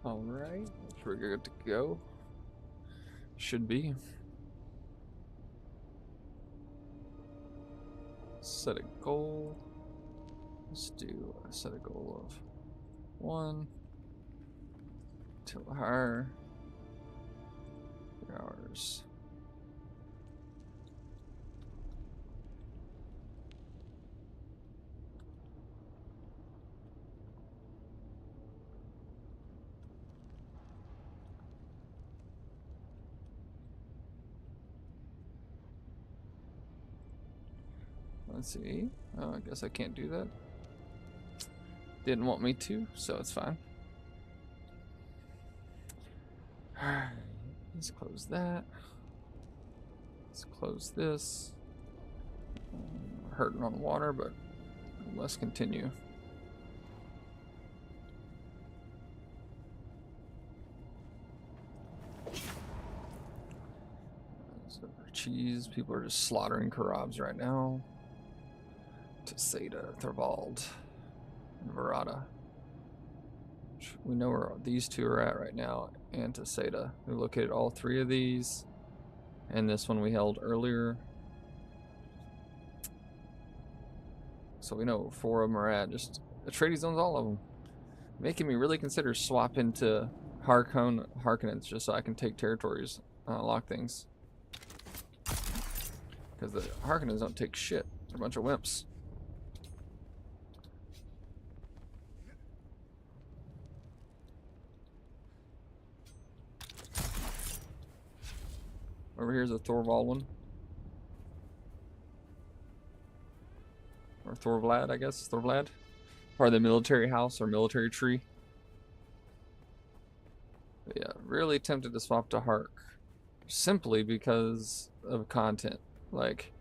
Alright, we're good to go. Should be. Set a goal. Let's do a set a goal of 1 till higher 3 hours. Let's see. Oh, I guess I can't do that. Didn't want me to, so it's fine. Alright, let's close that. Let's close this. We're hurting on water, but let's continue. So cheese, people are just slaughtering Karabs right now. Teseda, Thorvald, and Verada. We know where these two are at right now, and Teseda. We located all 3 of these, and this one we held earlier. So we know 4 of them are at. Just Atreides owns all of them, making me really consider swapping to Harkonnens just so I can take territories and unlock things. Because the Harkonnens don't take shit. They're a bunch of wimps. Over here's a Thorvald one. Or Thorvlad, I guess. Thorvlad. Part of the military house or military tree. But yeah, really tempted to swap to Hark. Simply because of content. Like,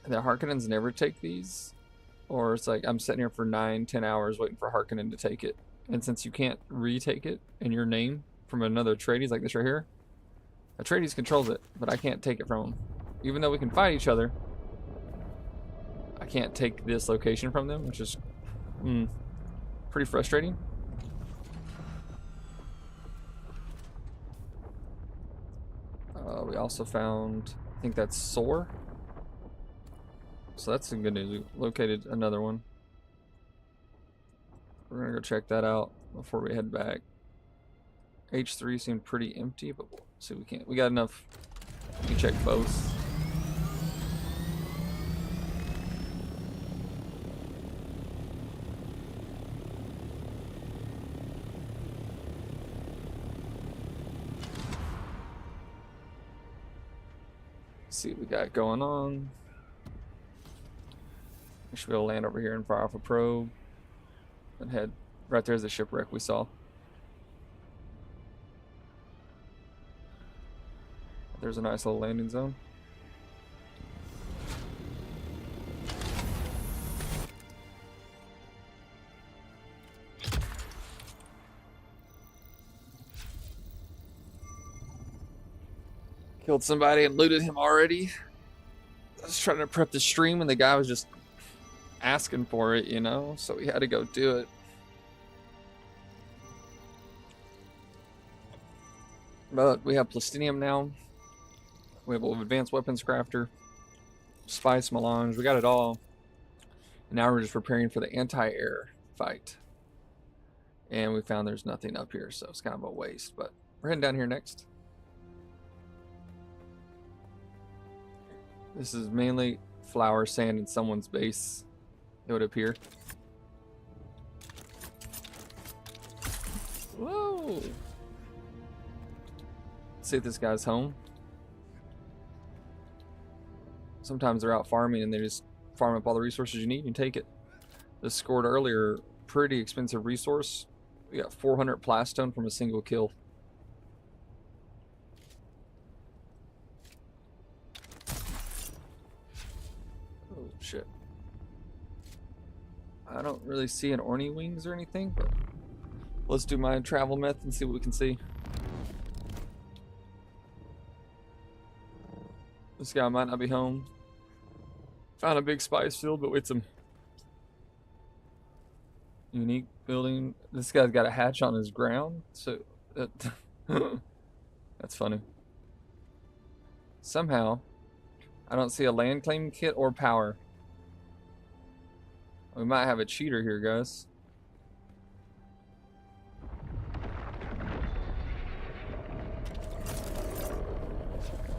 the Harkonnens never take these. Or it's like, I'm sitting here for 9-10 hours waiting for Harkonnen to take it. And since you can't retake it in your name from another Atreides like this right here, Atreides controls it, but I can't take it from him. Even though we can fight each other, I can't take this location from them, which is pretty frustrating. We also found, I think that's Soar. So that's some good news. We located another one. We're gonna go check that out before we head back. H3 seemed pretty empty, but we'll see if we can't. We got enough. We can check both. See what we got going on. We should be able to land over here and fire off a probe and head. Right there's the shipwreck we saw. There's a nice little landing zone. Killed somebody and looted him already. I was trying to prep the stream and the guy was just asking for it, you know, so we had to go do it. But we have Plastinium now. We have an advanced weapons crafter, spice melange, we got it all. And now we're just preparing for the anti-air fight. And we found there's nothing up here, so it's kind of a waste. But we're heading down here next. This is mainly flour, sand, and someone's base, it would appear. Whoa! Let's see if this guy's home. Sometimes they're out farming and they just farm up all the resources you need and take it. This scored earlier, pretty expensive resource. We got 400 plastone from a single kill. Oh shit. I don't really see an Orny wings or anything, but let's do my travel method and see what we can see. This guy might not be home. Found a big spice field, but with some, Unique building. This guy's got a hatch on his ground, so that that's funny. Somehow, I don't see a land claim kit or power. We might have a cheater here, guys.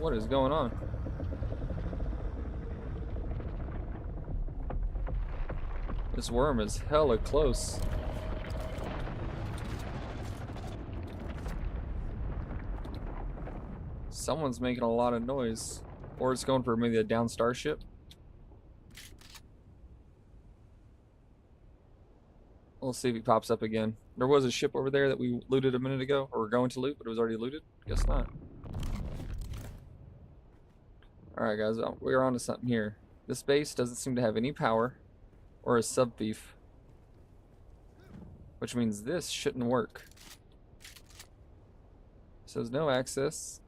What is going on? This worm is hella close. Someone's making a lot of noise. Or it's going for maybe a down starship. We'll see if he pops up again. There was a ship over there that we looted a minute ago, or we're going to loot, but it was already looted. Guess not. Alright guys, we're on to something here. This base doesn't seem to have any power or a sub-thief, which means this shouldn't work. It says no access.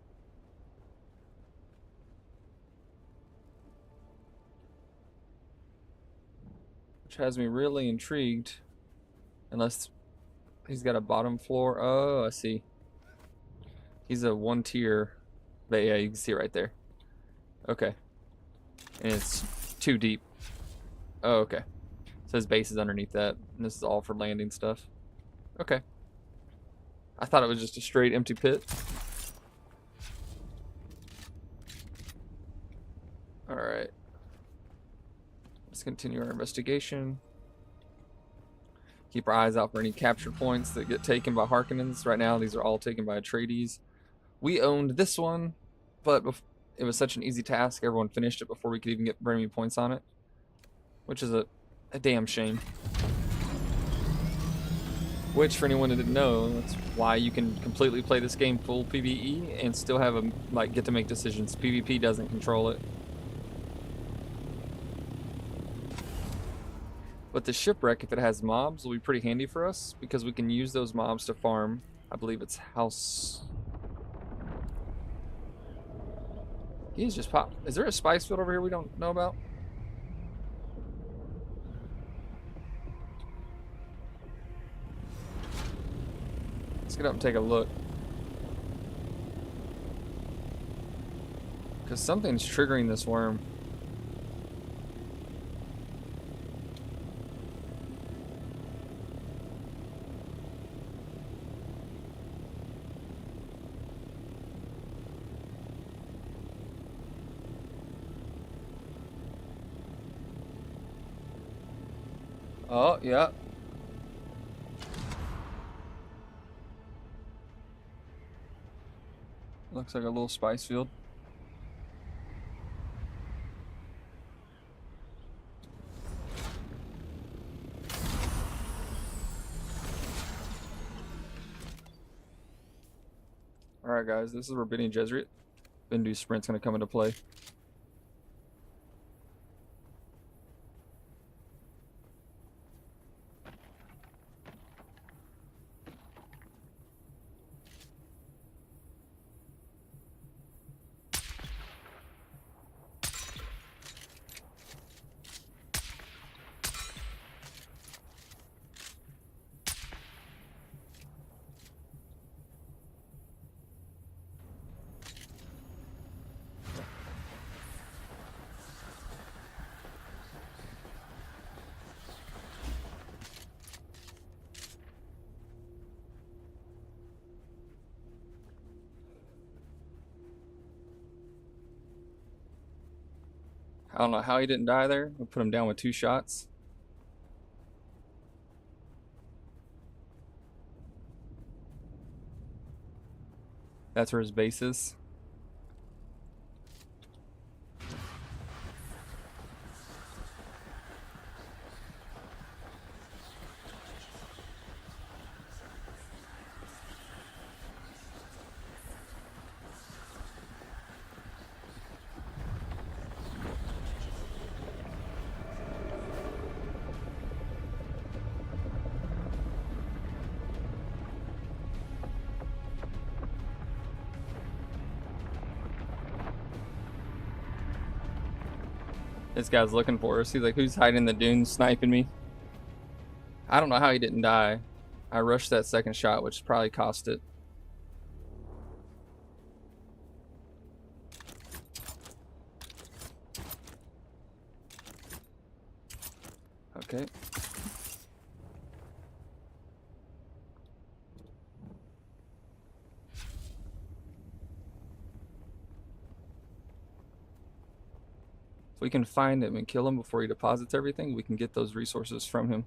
Which has me really intrigued. Unless he's got a bottom floor. Oh, I see. He's a one tier. But yeah, you can see it right there. Okay. And it's too deep. Oh, okay. It says base is underneath that. And this is all for landing stuff. Okay. I thought it was just a straight empty pit. Alright. Let's continue our investigation. Keep our eyes out for any capture points that get taken by Harkonnens. Right now, these are all taken by Atreides. We owned this one, but it was such an easy task. Everyone finished it before we could even bring any points on it, which is a damn shame. Which, for anyone that didn't know, that's why you can completely play this game full PvE and still have get to make decisions. PvP doesn't control it. But the shipwreck, if it has mobs, will be pretty handy for us because we can use those mobs to farm. I believe it's house. He's just popped. Is there a spice field over here we don't know about? Let's get up and take a look. Because something's triggering this worm. Oh, yeah. Looks like a little spice field. Alright guys, this is where Bene Gesserit. Bendu Sprint's gonna come into play. I don't know how he didn't die there. We'll put him down with 2 shots. That's where his base is. This guy's looking for us. He's like, who's hiding in the dunes sniping me? I don't know how he didn't die. I rushed that second shot, which probably cost it. Okay. If we can find him and kill him before he deposits everything, we can get those resources from him.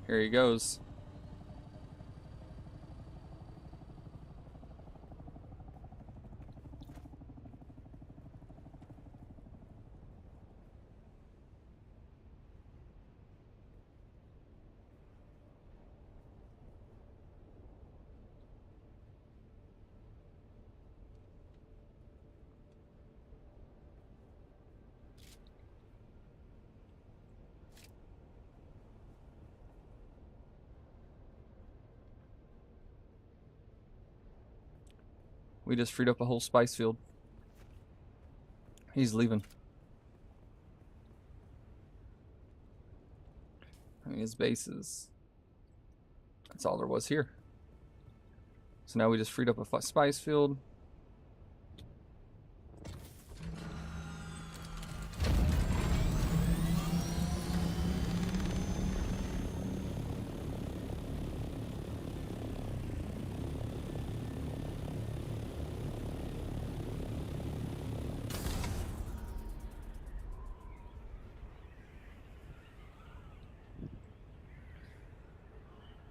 Here he goes. We just freed up a whole spice field. He's leaving. I mean, his base is... That's all there was here. So now we just freed up a spice field.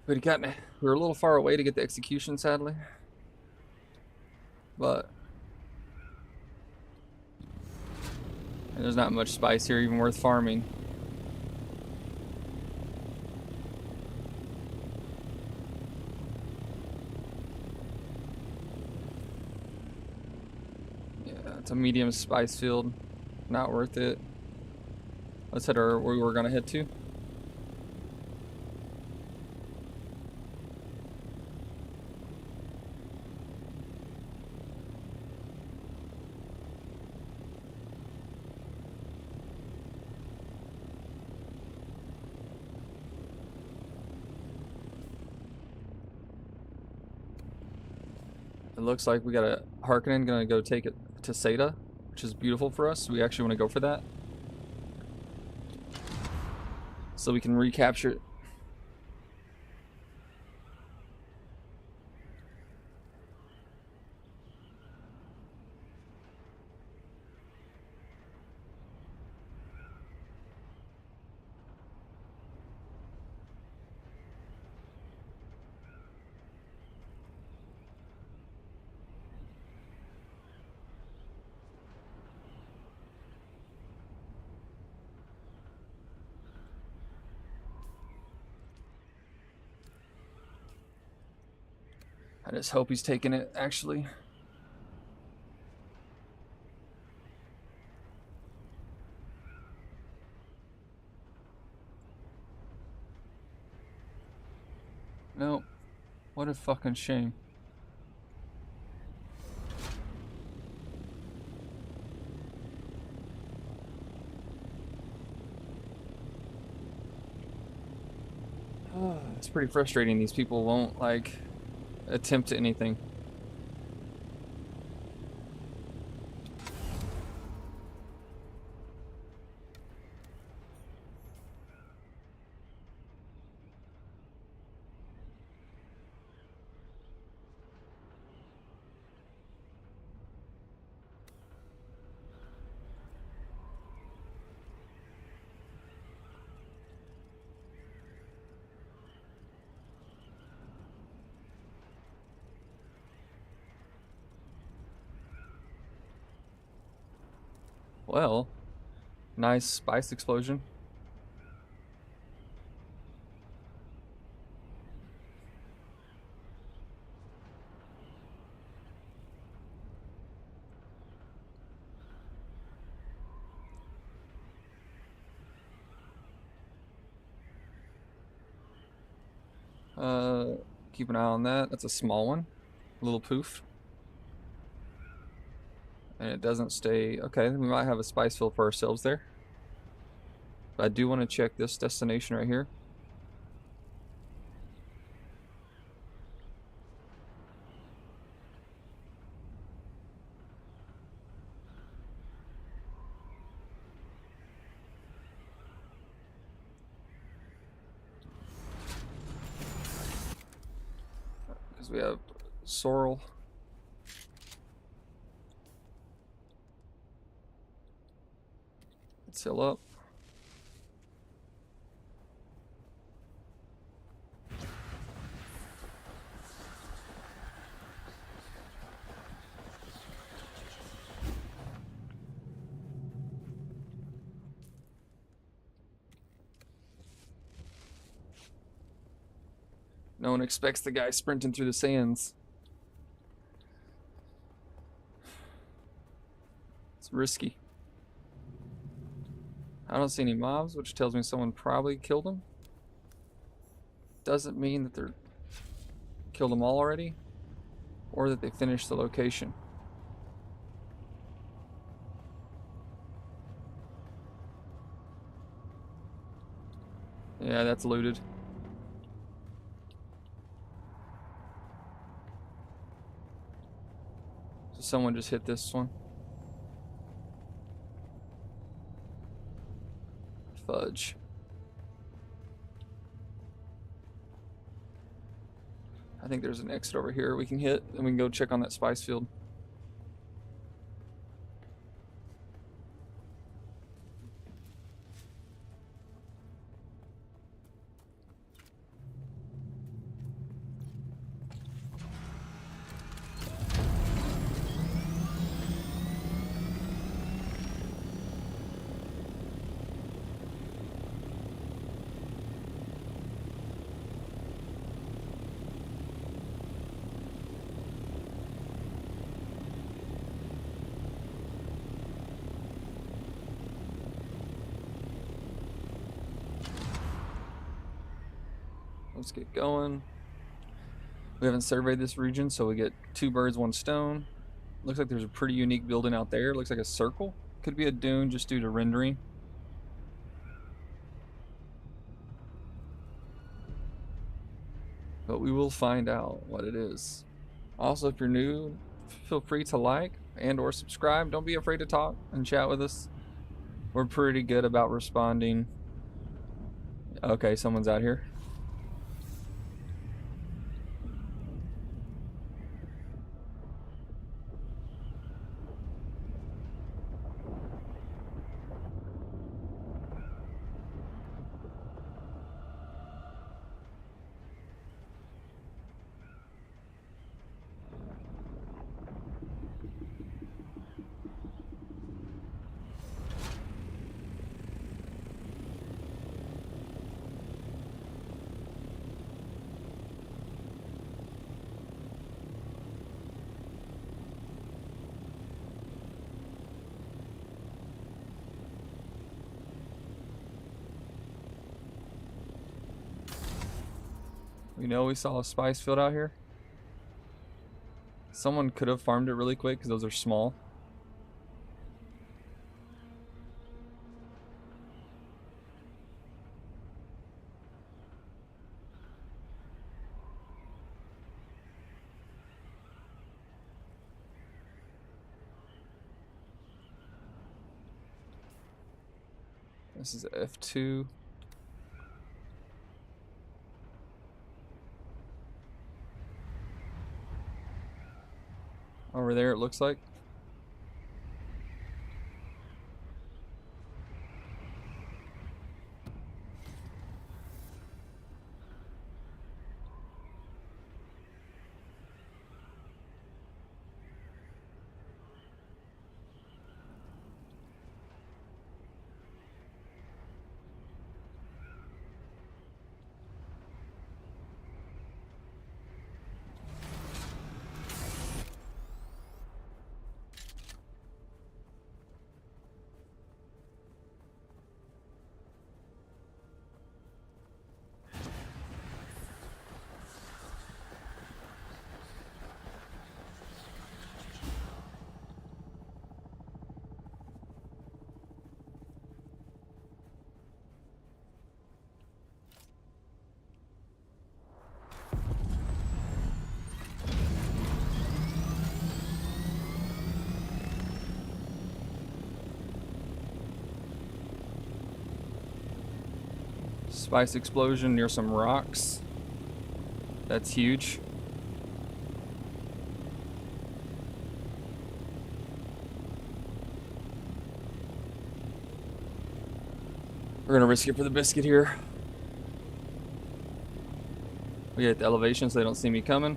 But he got... We were a little far away to get the execution, sadly. But... And there's not much spice here even worth farming. Yeah, it's a medium spice field. Not worth it. Let's head where we were gonna head to. It looks like we got a Harkonnen gonna go take it to Seda, which is beautiful for us. We actually want to go for that, so we can recapture it. I just hope he's taking it, actually. Nope. What a fucking shame. It's pretty frustrating. These people won't, like, attempt anything. Well, nice spice explosion. Keep an eye on that. That's a small one. A little poof. And it doesn't stay. Okay, we might have a spice fill for ourselves there. But I do want to check this destination right here. Because we have sorrel. Let's heal up. No one expects the guy sprinting through the sands. It's risky. I don't see any mobs, which tells me someone probably killed them. Doesn't mean that they're killed them all already, or that they finished the location. Yeah, that's looted. So someone just hit this one. Fudge. I think there's an exit over here we can hit, and we can go check on that spice field. Let's get going. We haven't surveyed this region, so we get 2 birds, 1 stone. Looks like there's a pretty unique building out there. Looks like a circle. Could be a dune just due to rendering. But we will find out what it is. Also, if you're new, feel free to like and or subscribe. Don't be afraid to talk and chat with us. We're pretty good about responding. Okay, someone's out here. We know we saw a spice field out here. Someone could have farmed it really quick because those are small. This is F2. Over there it looks like. Spice explosion near some rocks. That's huge. We're gonna risk it for the biscuit here. We hit the elevation so they don't see me coming.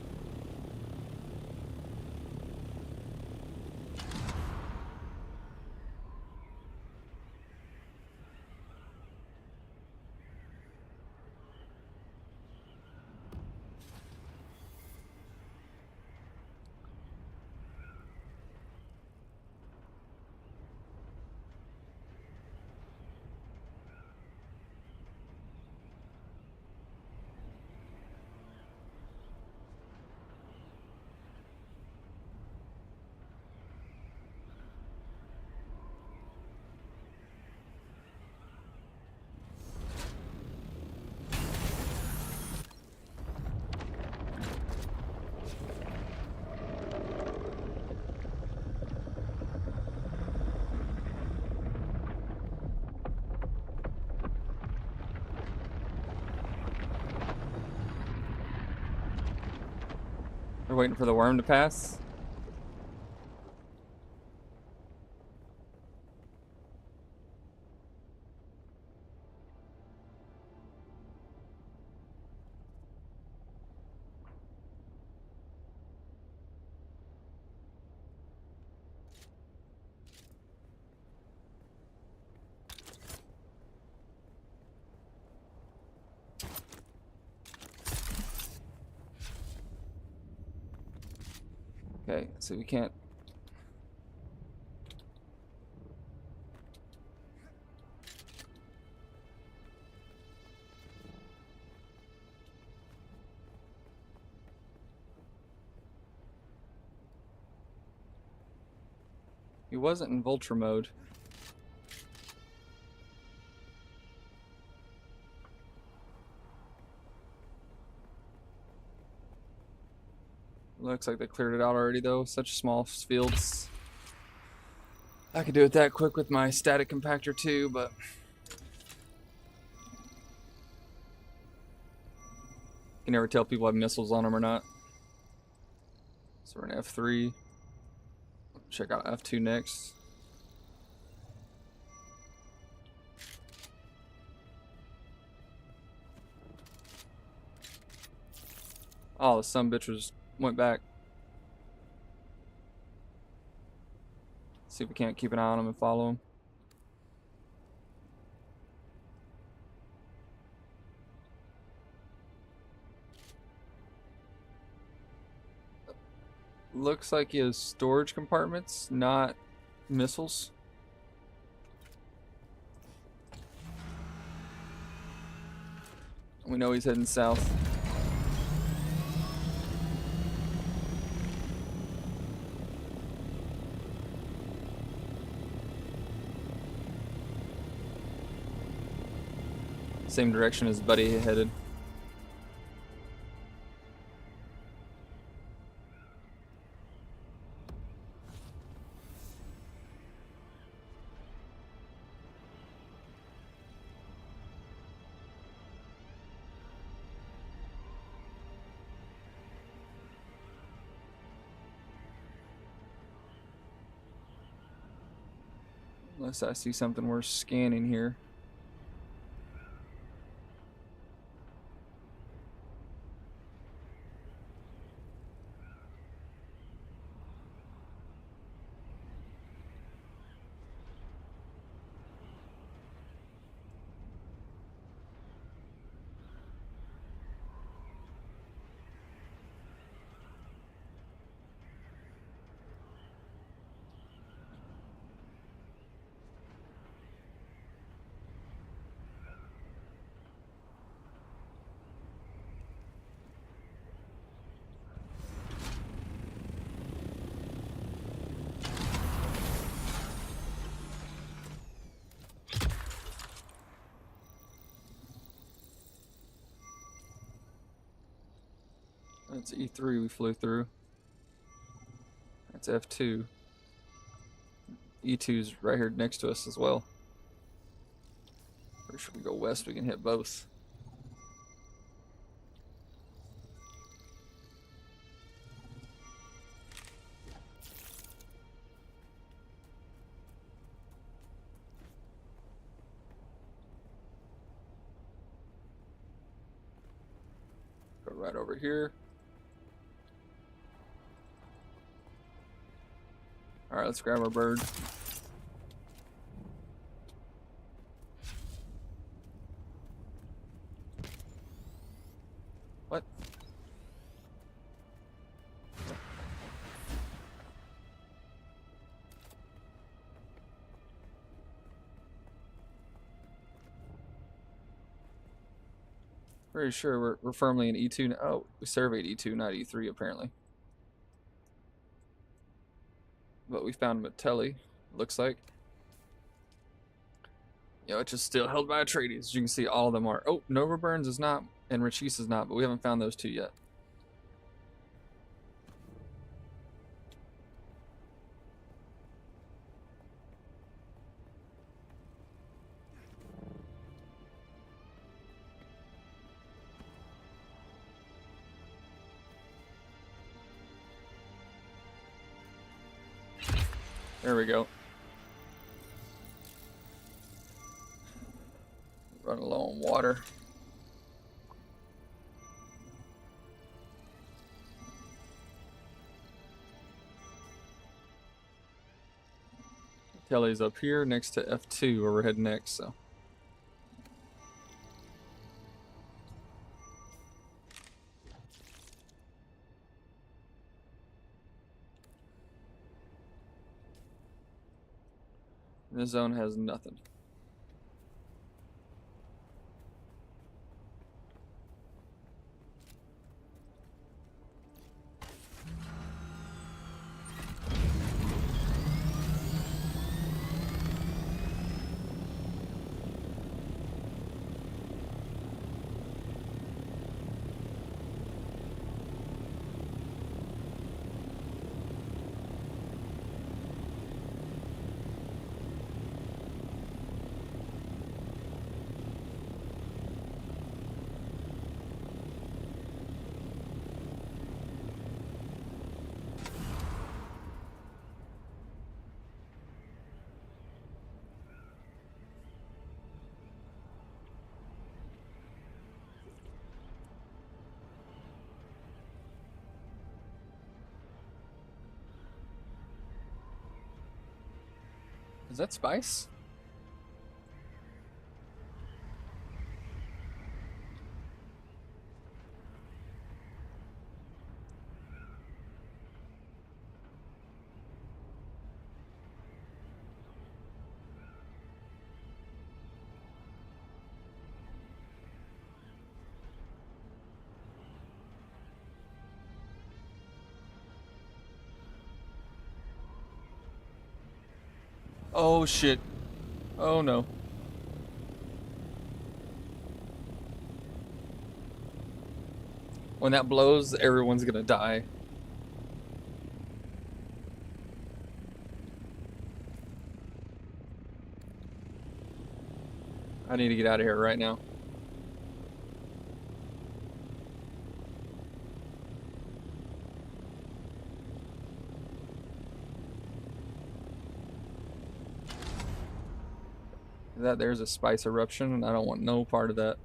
We're waiting for the worm to pass. Okay, so we can't. He wasn't in vulture mode. Looks like they cleared it out already though. Such small fields. I could do it that quick with my static compactor too, but you can never tell if people have missiles on them or not. So we're in F3. Check out F2 next. Oh, the sumbitch went back. See if we can't keep an eye on him and follow him. Looks like he has storage compartments, not missiles. We know he's heading south. Same direction as Buddy headed. Unless I see something worth scanning here. That's E3 we flew through. That's F2. E2's right here next to us as well. Pretty sure we go west, we can hit both. right over here. Alright, let's grab our bird. What? Pretty sure we're firmly in E2. Oh, we surveyed E2, not E3 apparently. But we found Metelli, looks like. Which is still held by Atreides. As you can see, all of them are. Oh, Nova Burns is not, and Rachis is not, but we haven't found those two yet. There we go. Running low on water. Kelly's up here next to F2 where we're heading next, so. This zone has nothing. Is that spice? Oh shit. Oh no. When that blows, everyone's gonna die. I need to get out of here right now. There's a spice eruption, and I don't want no part of that.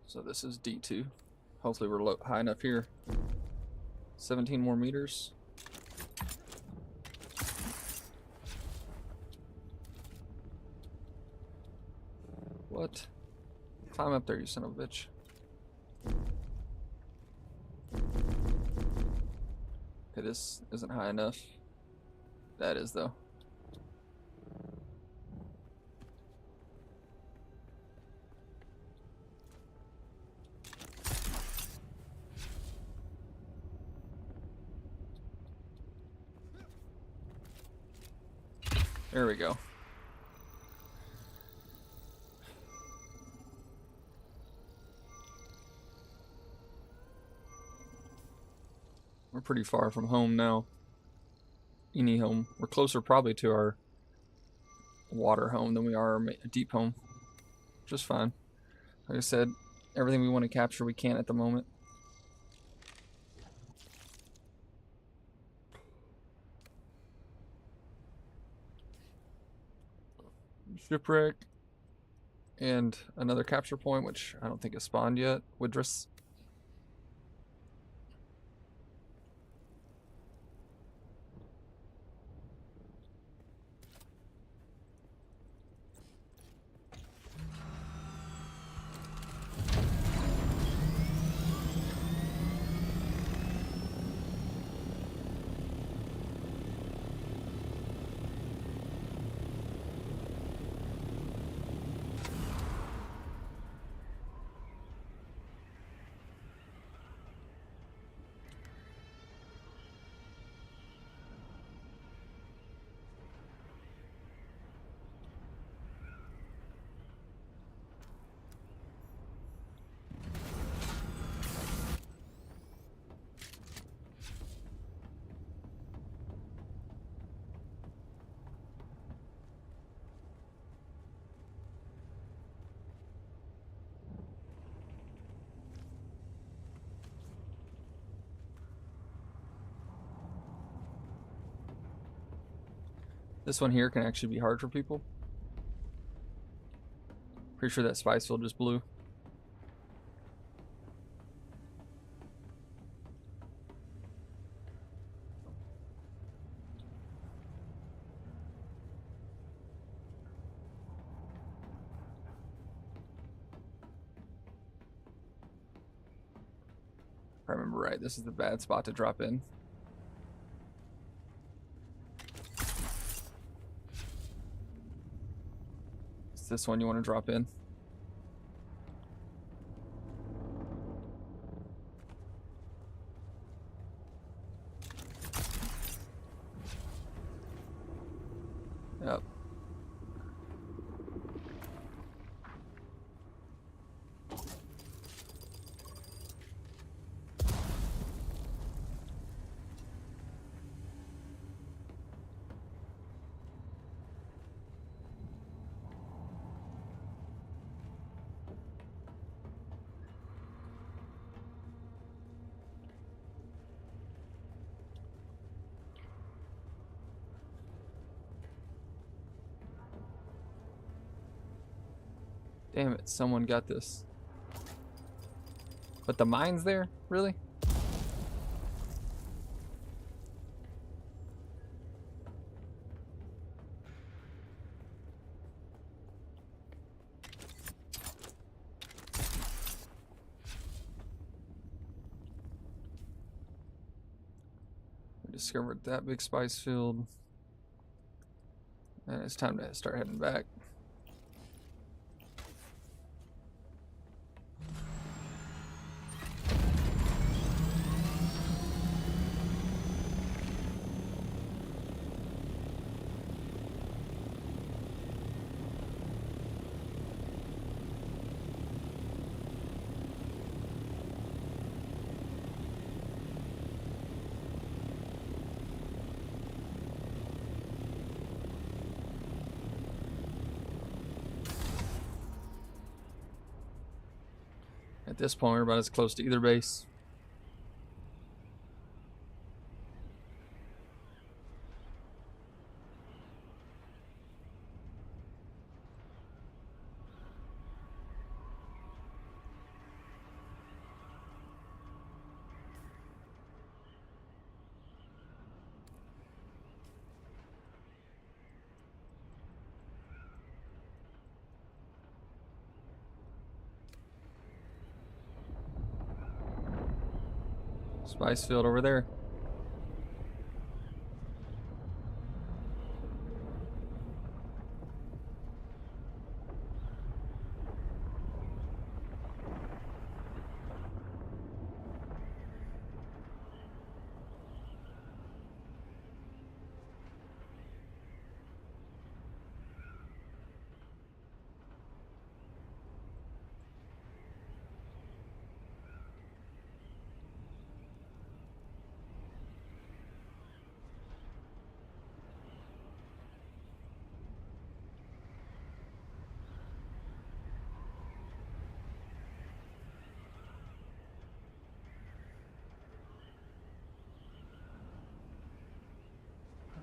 So this is D2. Hopefully we're high enough here. 17 more meters. What? Climb up there, you son of a bitch. Okay, this isn't high enough. That is, though. There we go. We're pretty far from home now. Any home. We're closer probably to our water home than we are our deep home. Just fine. Like I said, everything we want to capture we can't at the moment. Shipwreck. And another capture point, which I don't think is spawned yet. Widris. This one here can actually be hard for people. Pretty sure that spice field just blew. If I remember right, this is the bad spot to drop in. It's this one you want to drop in. Yep. Damn it, someone got this. But the mine's there? Really? We discovered that big spice field. And it's time to start heading back. At this point, we're about as close to either base. Spice field over there.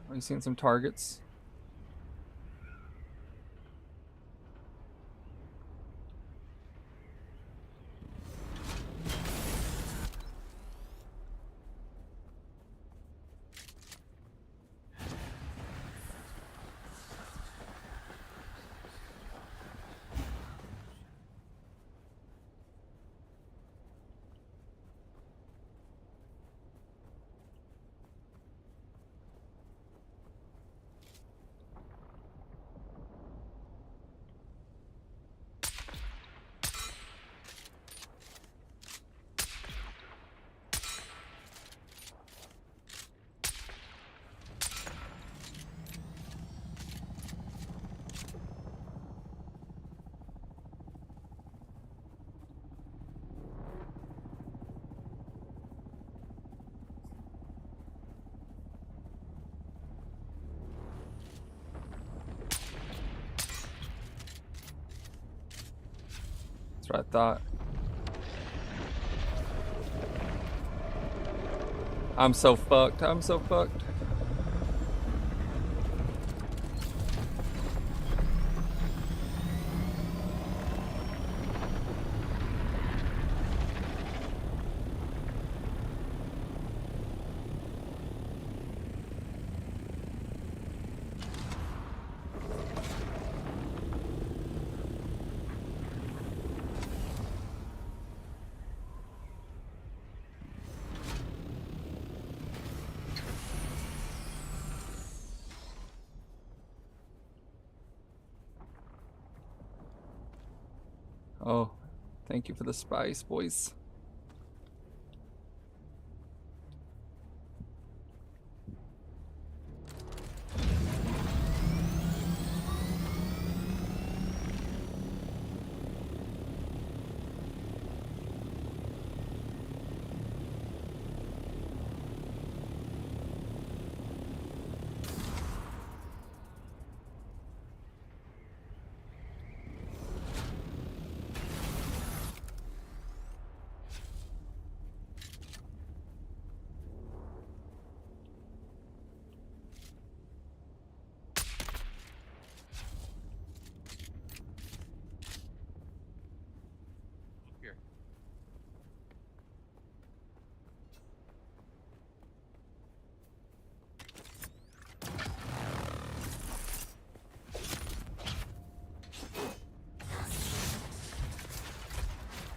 We've seen some targets. That's what I thought. I'm so fucked. I'm so fucked. Oh, thank you for the spice, boys.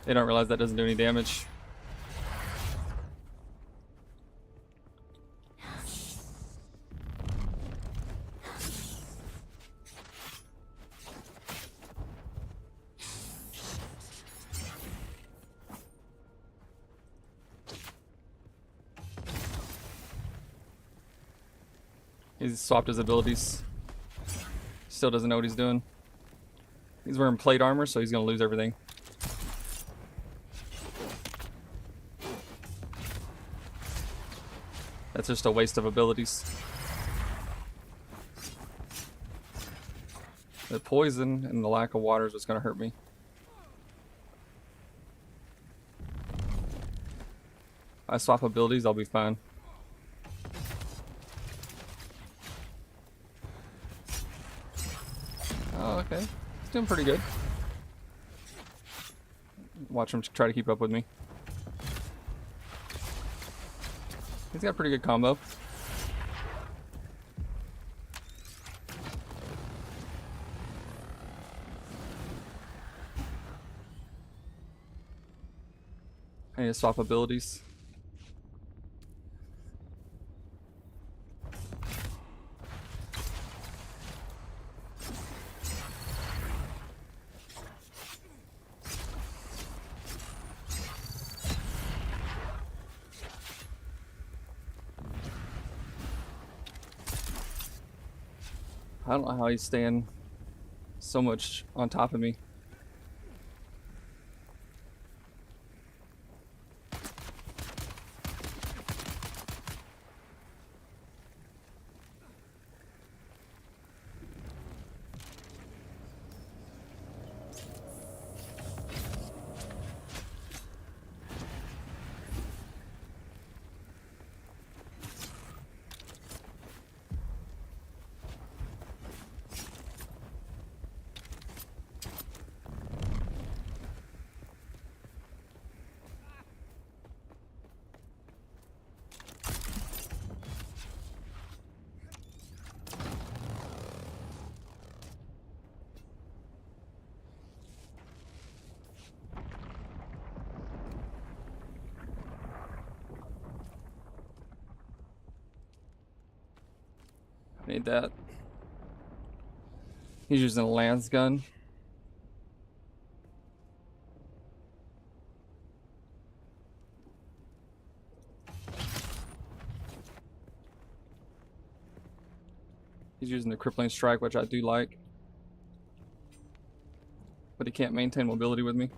They don't realize that doesn't do any damage. He's swapped his abilities. Still doesn't know what he's doing. He's wearing plate armor, so he's gonna lose everything. That's just a waste of abilities. The poison and the lack of water is what's gonna hurt me. I swap abilities, I'll be fine. Oh, okay. He's doing pretty good. Watch him try to keep up with me. He's got a pretty good combo. I need to swap abilities. I don't know how he's staying so much on top of me. Need that. He's using a lance gun. He's using the crippling strike, which I do like. But he can't maintain mobility with me.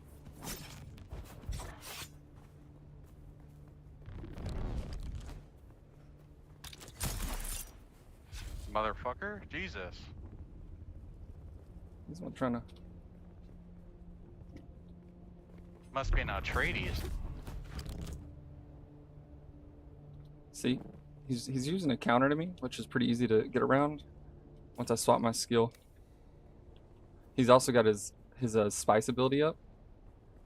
Motherfucker? Jesus. He's not trying to... Must be an Atreides. See? He's using a counter to me, which is pretty easy to get around once I swap my skill. He's also got his spice ability up,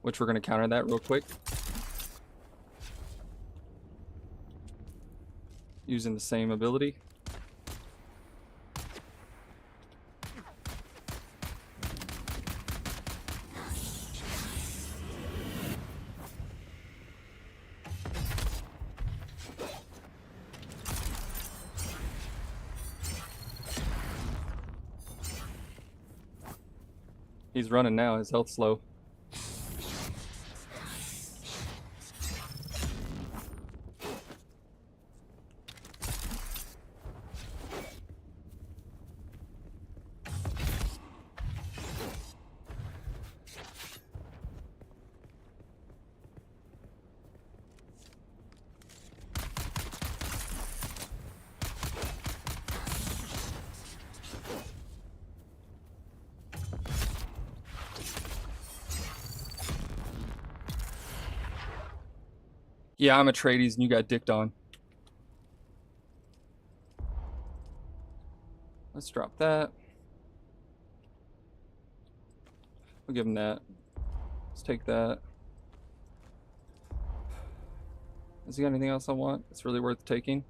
which we're going to counter that real quick. Using the same ability. He's running now, his health's low. Yeah, I'm Atreides and you got dicked on. Let's drop that. We'll give him that. Let's take that. Has he got anything else I want? It's really worth taking.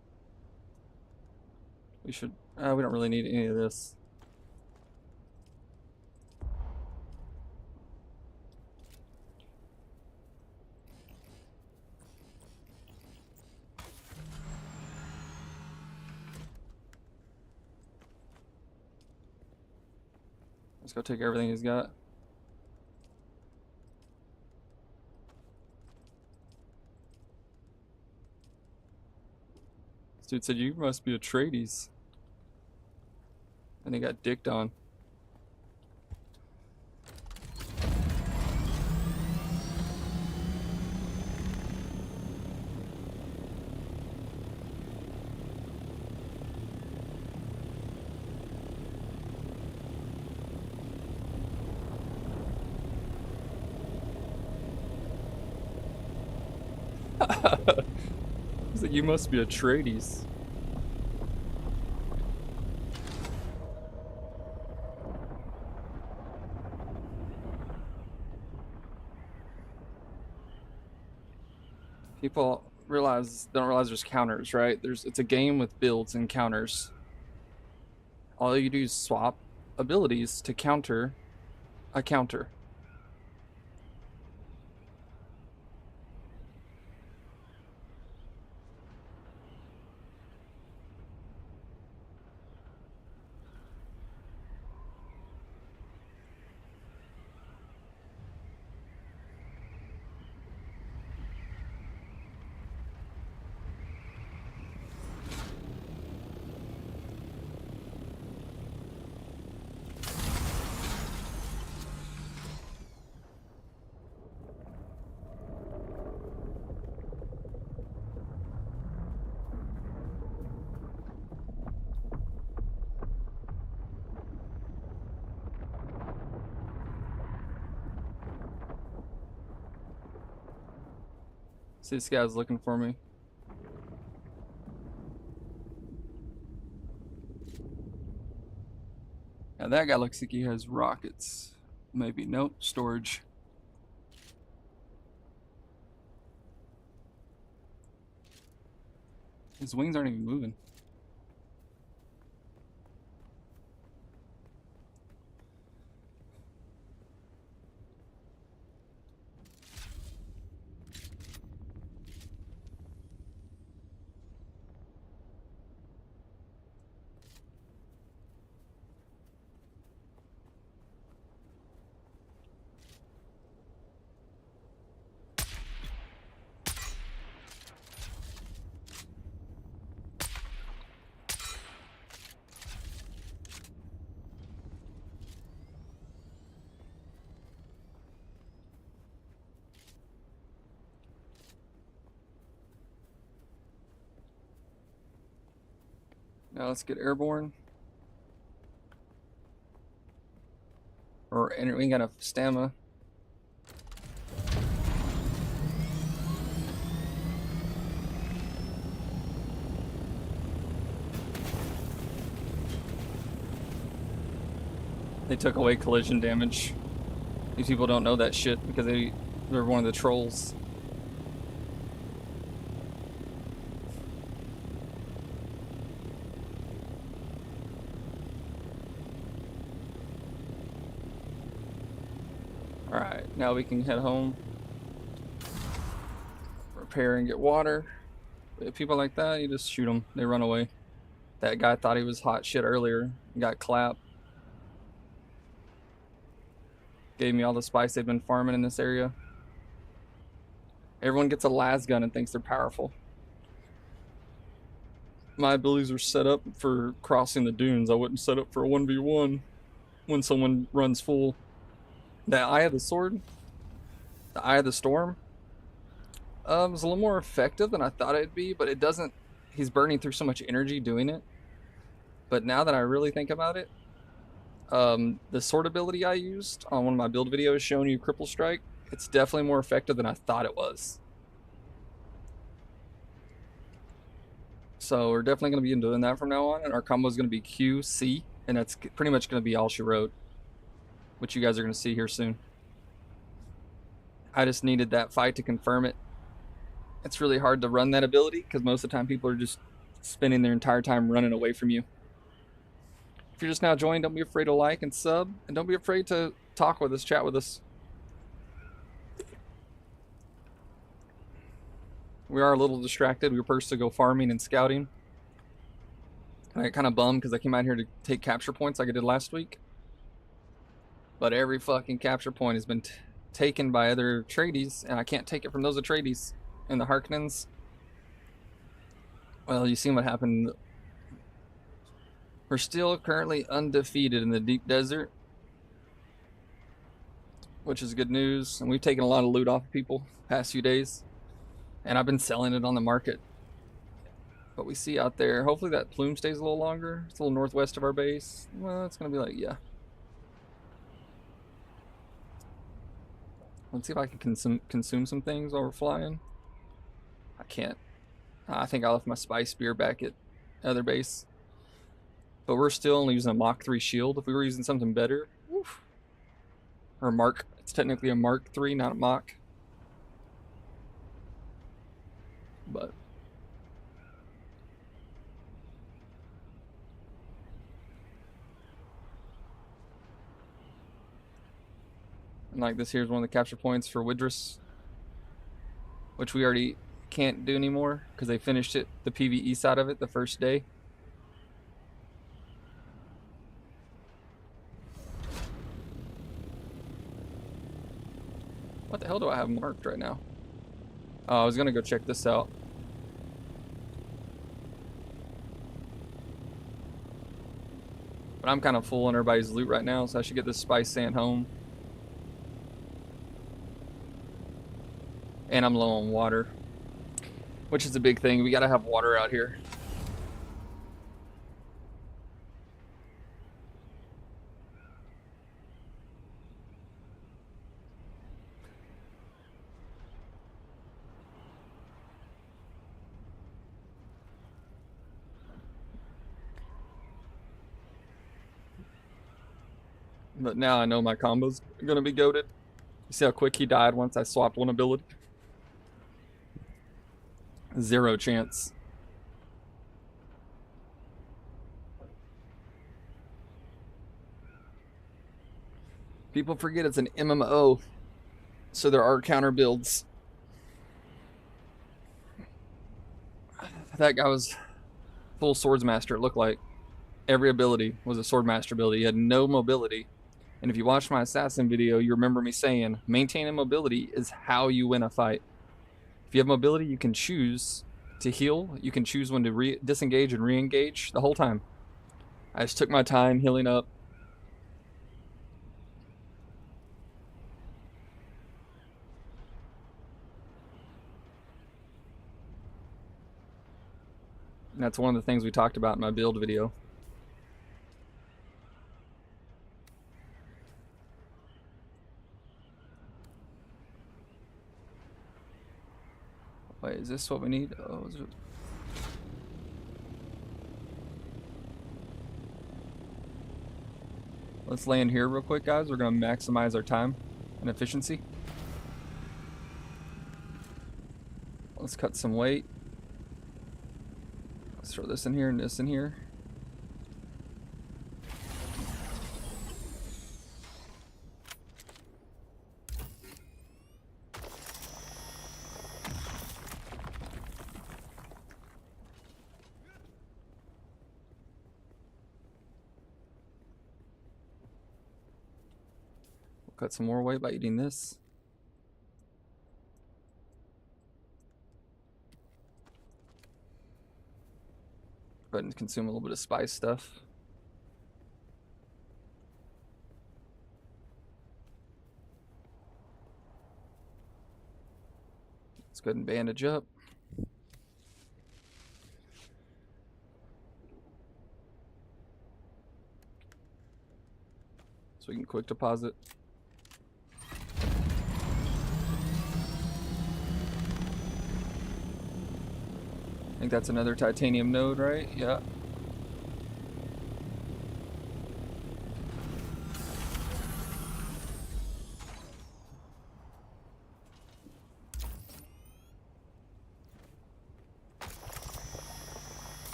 We should... we don't really need any of this. Let's go take everything he's got. This dude said, you must be Atreides. And he got dicked on. He's like, you must be Atreides. People don't realize there's counters, right? It's a game with builds and counters. All you do is swap abilities to counter a counter. See, this guy's looking for me. Now that guy looks like he has rockets. Maybe. Nope. Storage. His wings aren't even moving. Now let's get airborne. Or we ain't got enough stamina. They took away collision damage. These people don't know that shit because they're one of the trolls. Alright, now we can head home. Repair and get water. If people like that, you just shoot them. They run away. That guy thought he was hot shit earlier. Got clapped. Gave me all the spice they've been farming in this area. Everyone gets a las gun and thinks they're powerful. My abilities are set up for crossing the dunes. I wouldn't set up for a 1v1 when someone runs full. The Eye of the Sword, the Eye of the Storm, was a little more effective than I thought it'd be, but it doesn't. He's burning through so much energy doing it. But now that I really think about it, the sword ability I used on one of my build videos showing you Cripple Strike, it's definitely more effective than I thought it was. So we're definitely going to be doing that from now on, and our combo is going to be Q, C, and that's pretty much going to be all she wrote, which you guys are going to see here soon. I just needed that fight to confirm it. It's really hard to run that ability because most of the time people are just spending their entire time running away from you. If you're just now joining, don't be afraid to like and sub, and don't be afraid to talk with us, chat with us. We are a little distracted. We were supposed to go farming and scouting. And I got kind of bummed because I came out here to take capture points like I did last week. But every fucking capture point has been taken by other tradies, and I can't take it from those tradies. And the Harkonnens, well, you seen what happened. We're still currently undefeated in the deep desert, which is good news. And we've taken a lot of loot off of people past few days. And I've been selling it on the market. But we see out there, hopefully that plume stays a little longer. It's a little northwest of our base. Well, it's going to be like, yeah. Let's see if I can consume some things while we're flying. I can't. I think I left my spice spear back at other base. But we're still only using a Mach 3 shield. If we were using something better, woof. Or a Mark, it's technically a Mark 3, not a Mach. But and like this here's one of the capture points for Widris, which we already can't do anymore because they finished it, the PvE side of it, the first day. What the hell do I have marked right now? Oh, I was gonna go check this out. But I'm kind of full on everybody's loot right now, so I should get this spice sand home. And I'm low on water, which is a big thing. We gotta have water out here. But now I know my combo's gonna be goated. You see how quick he died once I swapped one ability? 0 chance. People forget it's an MMO, so there are counter builds. That guy was full swordsmaster, it looked like. Every ability was a swordmaster ability. He had no mobility. And if you watch my assassin video, you remember me saying, maintaining mobility is how you win a fight. If you have mobility, you can choose to heal. You can choose when to disengage and re-engage the whole time. I just took my time healing up. And that's one of the things we talked about in my build video. Wait, is this what we need? Oh, is it... Let's land here real quick, guys. We're going to maximize our time and efficiency. Let's cut some weight. Let's throw this in here and this in here. We'll cut some more weight by eating this. Go ahead and consume a little bit of spice stuff. Let's go ahead and bandage up. So we can quick deposit. I think that's another titanium node, right? Yeah.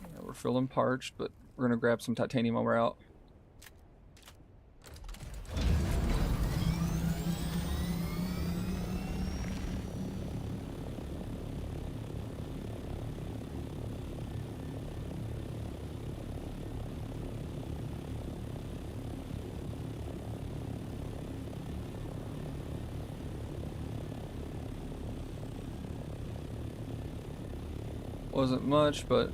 Yeah, we're feeling parched, but we're gonna grab some titanium while we're out. Wasn't much, but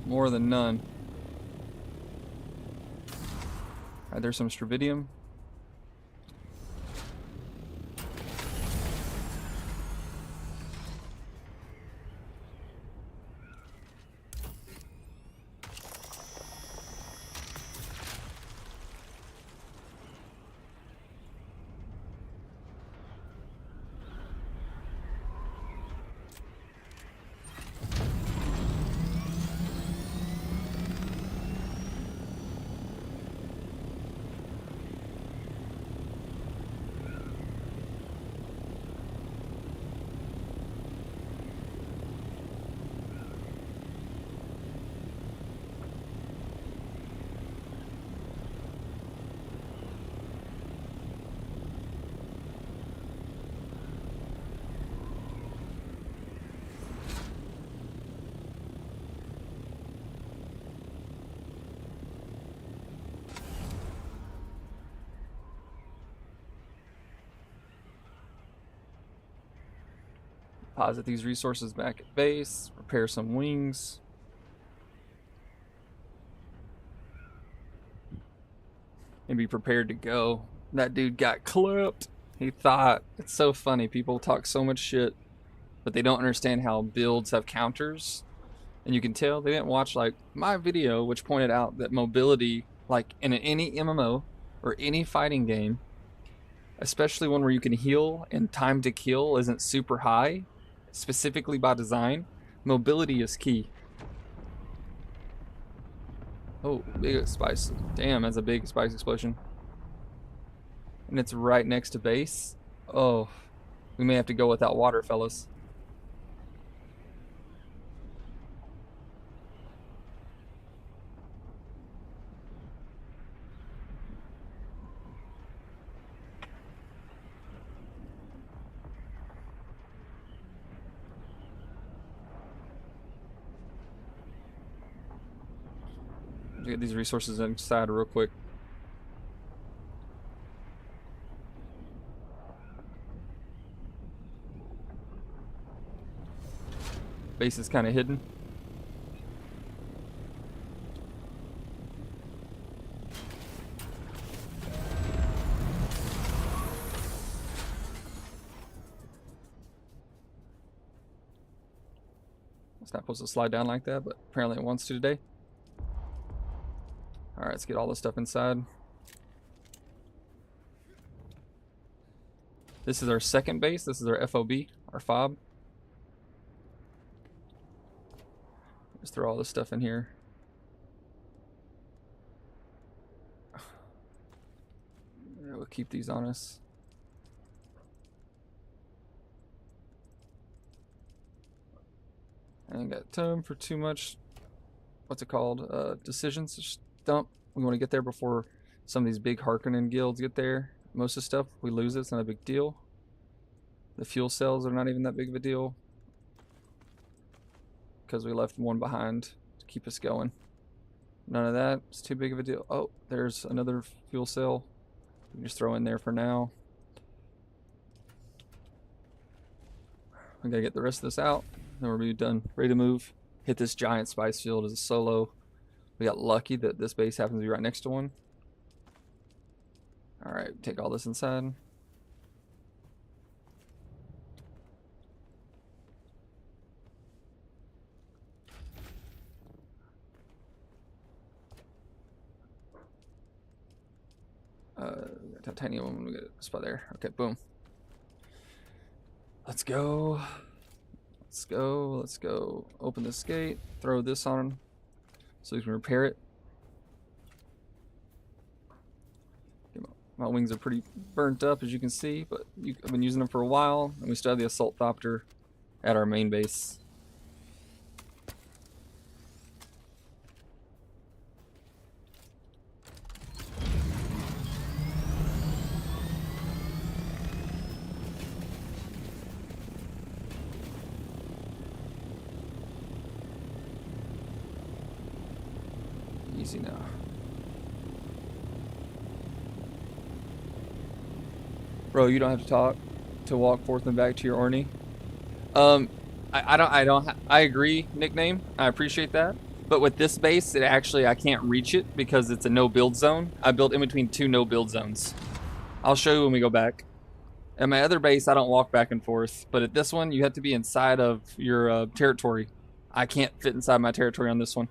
more than none. Alright, there's some stravidium. Deposit these resources back at base, repair some wings. And be prepared to go. That dude got clipped. He thought, it's so funny, people talk so much shit, but they don't understand how builds have counters. And you can tell they didn't watch like my video, which pointed out that mobility, like in any MMO or any fighting game, especially one where you can heal and time to kill isn't super high, specifically by design, mobility is key. Oh, big spice. Damn, that's a big spice explosion. And it's right next to base. Oh, we may have to go without water, fellas. Get these resources inside real quick. Base is kind of hidden. It's not supposed to slide down like that, but apparently it wants to today. Alright, let's get all this stuff inside. This is our second base. This is our FOB, our fob. Just throw all this stuff in here. Yeah, we'll keep these on us. I ain't got time for too much, what's it called, decisions. Just dump. We want to get there before some of these big Harkonnen guilds get there. Most of the stuff, we lose it, it's not a big deal. The fuel cells are not even that big of a deal, because we left one behind to keep us going. None of that is too big of a deal. Oh, there's another fuel cell. We can just throw in there for now. We gotta get the rest of this out. Then we'll be done, ready to move. Hit this giant spice field as a solo. We got lucky that this base happens to be right next to one. Alright, take all this inside. Titanium one, we get a spot there. Okay, boom. Let's go. Let's go. Let's go. Open this gate. Throw this on so we can repair it. My wings are pretty burnt up, as you can see, but I've been using them for a while, and we still have the assault thopter at our main base. Easy now. Bro, you don't have to talk to walk forth and back to your Orny. I agree, nickname. I appreciate that. But with this base, I can't reach it because it's a no build zone. I built in between two no build zones. I'll show you when we go back. At my other base, I don't walk back and forth. But at this one, you have to be inside of your territory. I can't fit inside my territory on this one.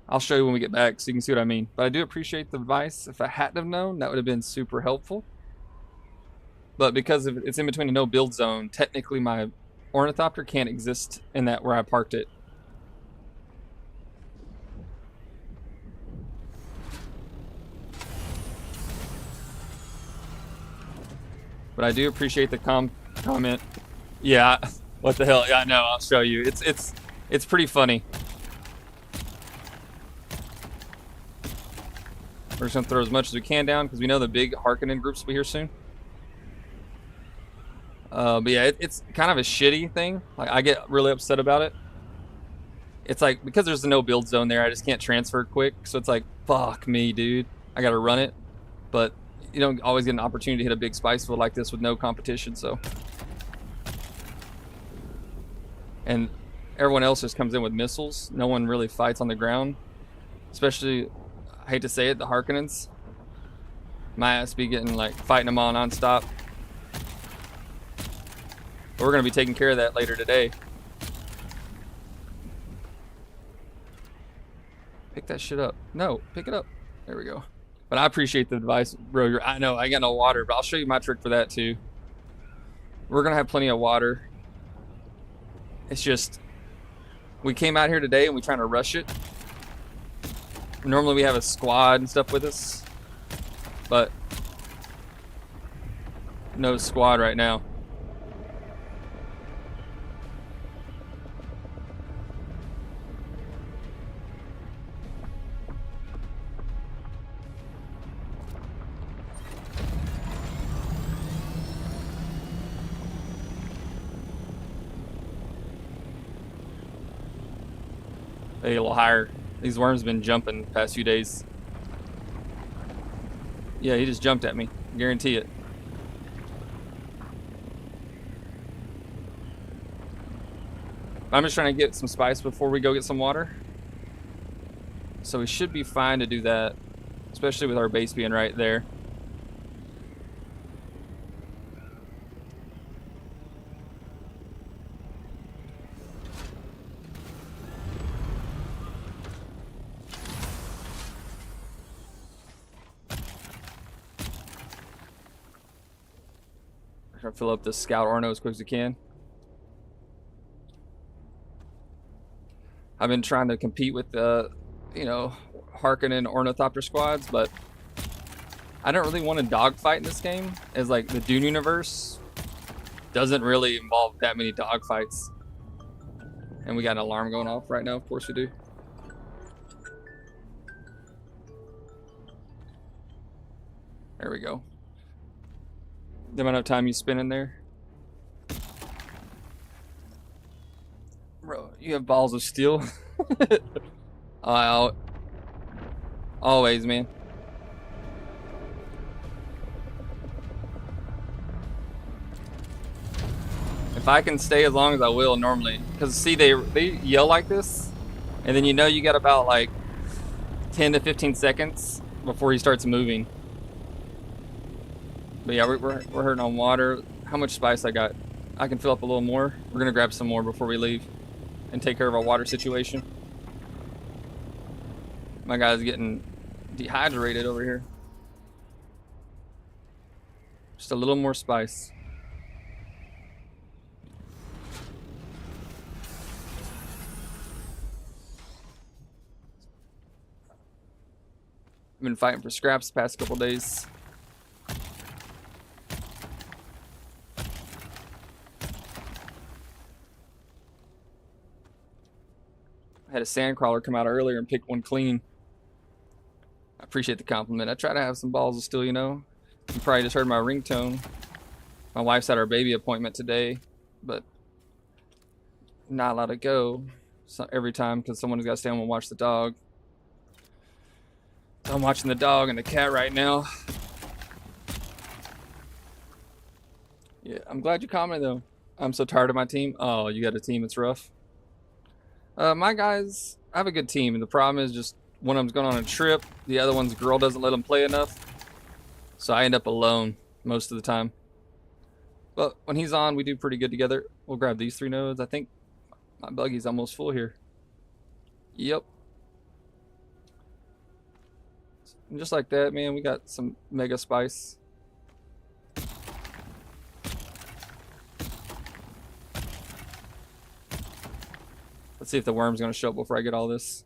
I'll show you when we get back so you can see what I mean. But I do appreciate the advice. If I hadn't have known, that would have been super helpful. But because it's in between a no build zone, technically my ornithopter can't exist in that where I parked it. But I do appreciate the comment. Yeah, what the hell? Yeah, no, I'll show you. It's pretty funny. We're just gonna throw as much as we can down because we know the big Harkonnen groups will be here soon. But yeah, it's kind of a shitty thing. Like, I get really upset about it. It's like, because there's a no build zone there, I just can't transfer quick. So it's like, fuck me, dude. I gotta run it. But you don't always get an opportunity to hit a big spice field like this with no competition, so. And everyone else just comes in with missiles. No one really fights on the ground. Especially, I hate to say it, the Harkonnens. My ass be getting, like, fighting them all non-stop. But we're going to be taking care of that later today. Pick that shit up. No, pick it up. There we go. But I appreciate the advice, bro. I know, I got no water, but I'll show you my trick for that, too. We're going to have plenty of water. It's just, we came out here today and we're trying to rush it. Normally we have a squad and stuff with us, but no squad right now. Hey, a little higher. These worms have been jumping the past few days. Yeah, he just jumped at me. Guarantee it. I'm just trying to get some spice before we go get some water. So we should be fine to do that, especially with our base being right there. Try to fill up this scout Orno as quick as we can. I've been trying to compete with the, you know, Harkonnen Ornithopter squads, but I don't really want to dogfight in this game, as like the Dune universe doesn't really involve that many dogfights. And we got an alarm going off right now, of course we do. There we go. The amount of time you spend in there. Bro, you have balls of steel. Always, man. If I can stay as long as I will normally. Because see, they yell like this. And then you know you got about like 10 to 15 seconds before he starts moving. But yeah, we're hurting on water. How much spice I got? I can fill up a little more. We're gonna grab some more before we leave and take care of our water situation. My guy's getting dehydrated over here. Just a little more spice. I've been fighting for scraps the past couple days. I had a sandcrawler come out earlier and pick one clean. I appreciate the compliment. I try to have some balls of steel, you know. You probably just heard my ringtone. My wife's at our baby appointment today, but not allowed to go every time because someone's got to stay home and watch the dog. So I'm watching the dog and the cat right now. Yeah, I'm glad you commented though. I'm so tired of my team. Oh, you got a team that's rough. My guys, I have a good team, and the problem is just one of them's going on a trip. The other one's girl doesn't let them play enough. So I end up alone most of the time. But when he's on, we do pretty good together. We'll grab these 3 nodes. I think my buggy's almost full here. Yep. And just like that, man, we got some mega spice. Let's see if the worm's gonna show up before I get all this.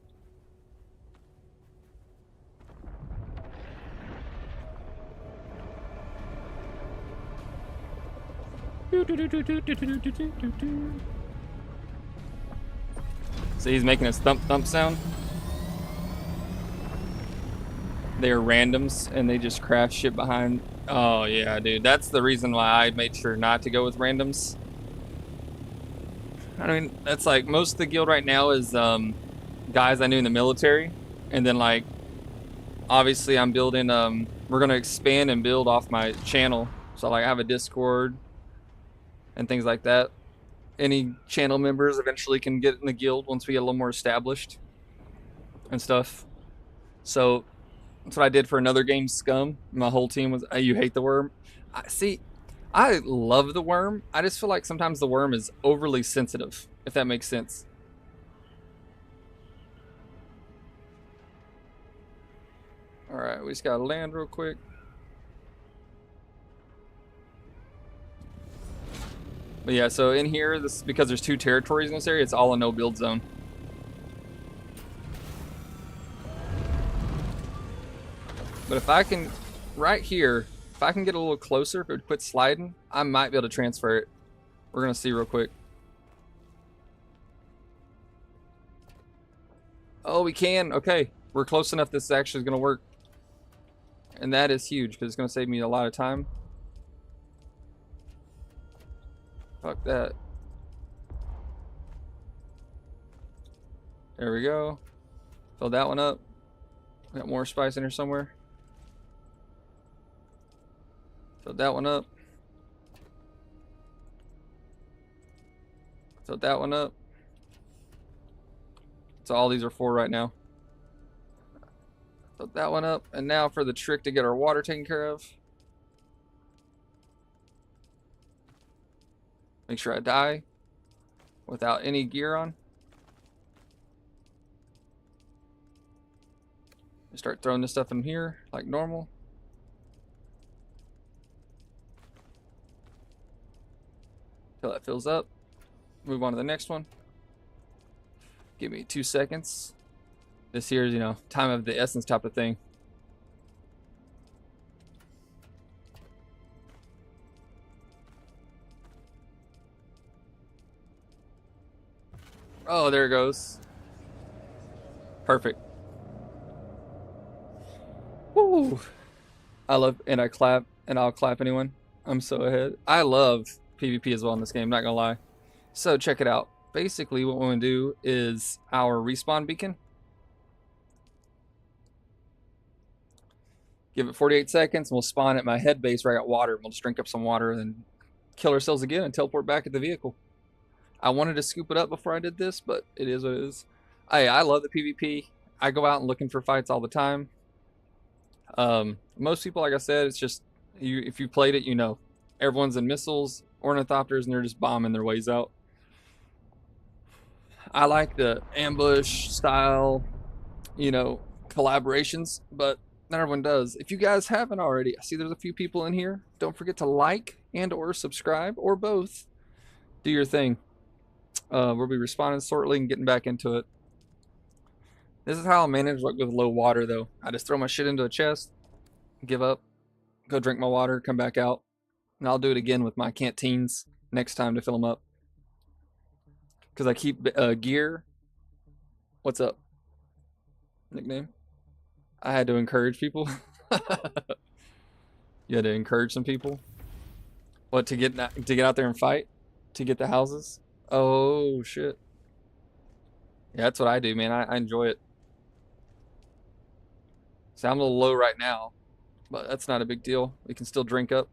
So he's making a thump thump sound. They are randoms and they just craft shit behind. Oh yeah, dude. That's the reason why I made sure not to go with randoms. I mean, that's like most of the guild right now is guys I knew in the military, and then like obviously I'm building we're gonna expand and build off my channel. So like I have a Discord and things like that. Any channel members eventually can get in the guild once we get a little more established and stuff. So that's what I did for another game, Scum. My whole team was, you hate the worm. I love the worm. I just feel like sometimes the worm is overly sensitive, if that makes sense. All right, we just gotta land real quick. But yeah, so in here, this because there's 2 territories in this area, it's all a no build zone. But if I can, right here, if I can get a little closer, if it quits sliding, I might be able to transfer it. We're gonna see real quick. Oh, we can. Okay, we're close enough. This actually is gonna work, and that is huge because it's gonna save me a lot of time. Fuck that. There we go. Fill that one up. Got more spice in here somewhere. Fill that one up. Fill that one up. So all these are 4 right now. Fill that one up. And now for the trick to get our water taken care of. Make sure I die without any gear on. Start throwing this stuff in here like normal. Till that fills up. Move on to the next one. Give me 2 seconds. This here is, time of the essence type of thing. Oh, there it goes. Perfect. Woo! I love, and I clap, and I'll clap anyone. I'm so ahead. I love PvP as well in this game, not gonna lie. So check it out. Basically, what we're gonna do is our respawn beacon. Give it 48 seconds, and we'll spawn at my head base where I got water. We'll just drink up some water and then kill ourselves again and teleport back at the vehicle. I wanted to scoop it up before I did this, but it is what it is. I love the PvP. I go out and looking for fights all the time. Most people, like I said, it's just if you played it, everyone's in missiles, ornithopters, and they're just bombing their ways out. I like the ambush style, collaborations, but not everyone does. If you guys haven't already, I see there's a few people in here. Don't forget to like and or subscribe, or both. Do your thing. We'll be responding shortly and getting back into it. This is how I manage with low water, though. I just throw my shit into a chest, give up, go drink my water, come back out, and I'll do it again with my canteens next time to fill them up. Because I keep gear. What's up? Nickname? I had to encourage people. You had to encourage some people. What, to get out there and fight? To get the houses? Oh shit. Yeah, that's what I do, man. I enjoy it. So I'm a little low right now, but that's not a big deal. We can still drink up.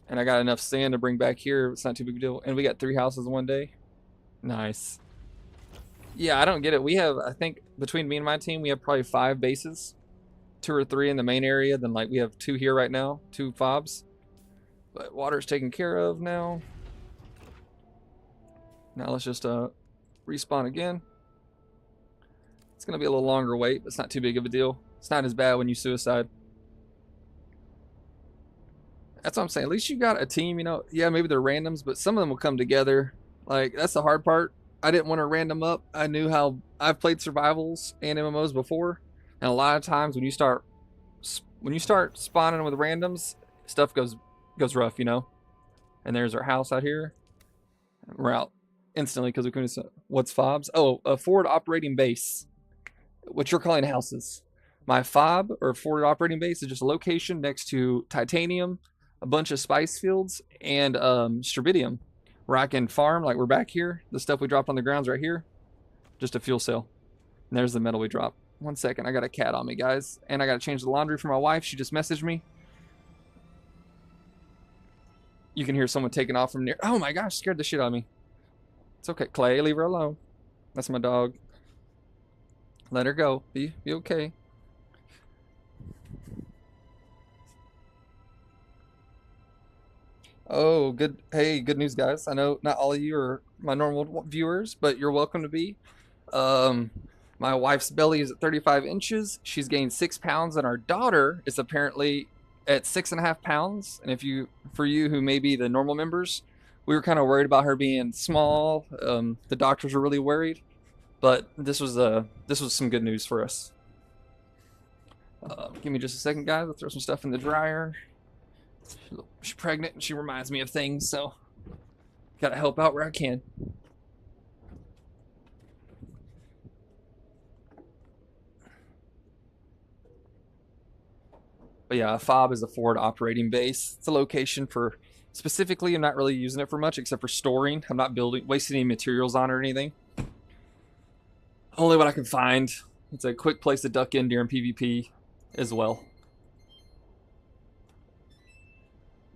And I got enough sand to bring back here. It's not too big a deal. And we got 3 houses in one day. Nice. Yeah, I don't get it. We have, I think, between me and my team, we have probably 5 bases. 2 or 3 in the main area. Then, we have 2 here right now. 2 fobs. But water's taken care of now. Now let's just respawn again. It's going to be a little longer wait, but it's not too big of a deal. It's not as bad when you suicide. That's what I'm saying. At least you got a team, Yeah, maybe they're randoms, but some of them will come together. That's the hard part. I didn't want to random up. I knew how I've played survivals and MMOs before, and a lot of times when you start spawning with randoms, stuff goes rough, And there's our house out here. We're out instantly because we couldn't. What's fobs? Oh, a forward operating base. What you're calling houses. My fob or forward operating base is just a location next to titanium, a bunch of spice fields, and strabidium, where I can farm. We're back here. The stuff we dropped on the ground's right here. Just a fuel cell. And there's the metal we dropped. 1 second. I got a cat on me, guys. And I got to change the laundry for my wife. She just messaged me. You can hear someone taking off from near. Oh my gosh, scared the shit out of me. It's okay. Clay, leave her alone. That's my dog. Let her go. Be okay. Oh, good. Hey, good news, guys. I know not all of you are my normal viewers, but you're welcome to be. My wife's belly is at 35 inches. She's gained 6 pounds, and our daughter is apparently at 6.5 pounds. And for you who may be the normal members, we were kind of worried about her being small. The doctors were really worried, but this was some good news for us. Give me just a second, guys. I'll throw some stuff in the dryer. She's pregnant and she reminds me of things, so gotta help out where I can. But yeah, a fob is a forward operating base. It's a location for, specifically, I'm not really using it for much except for storing. I'm not wasting any materials on it or anything. Only what I can find. It's a quick place to duck in during PvP as well.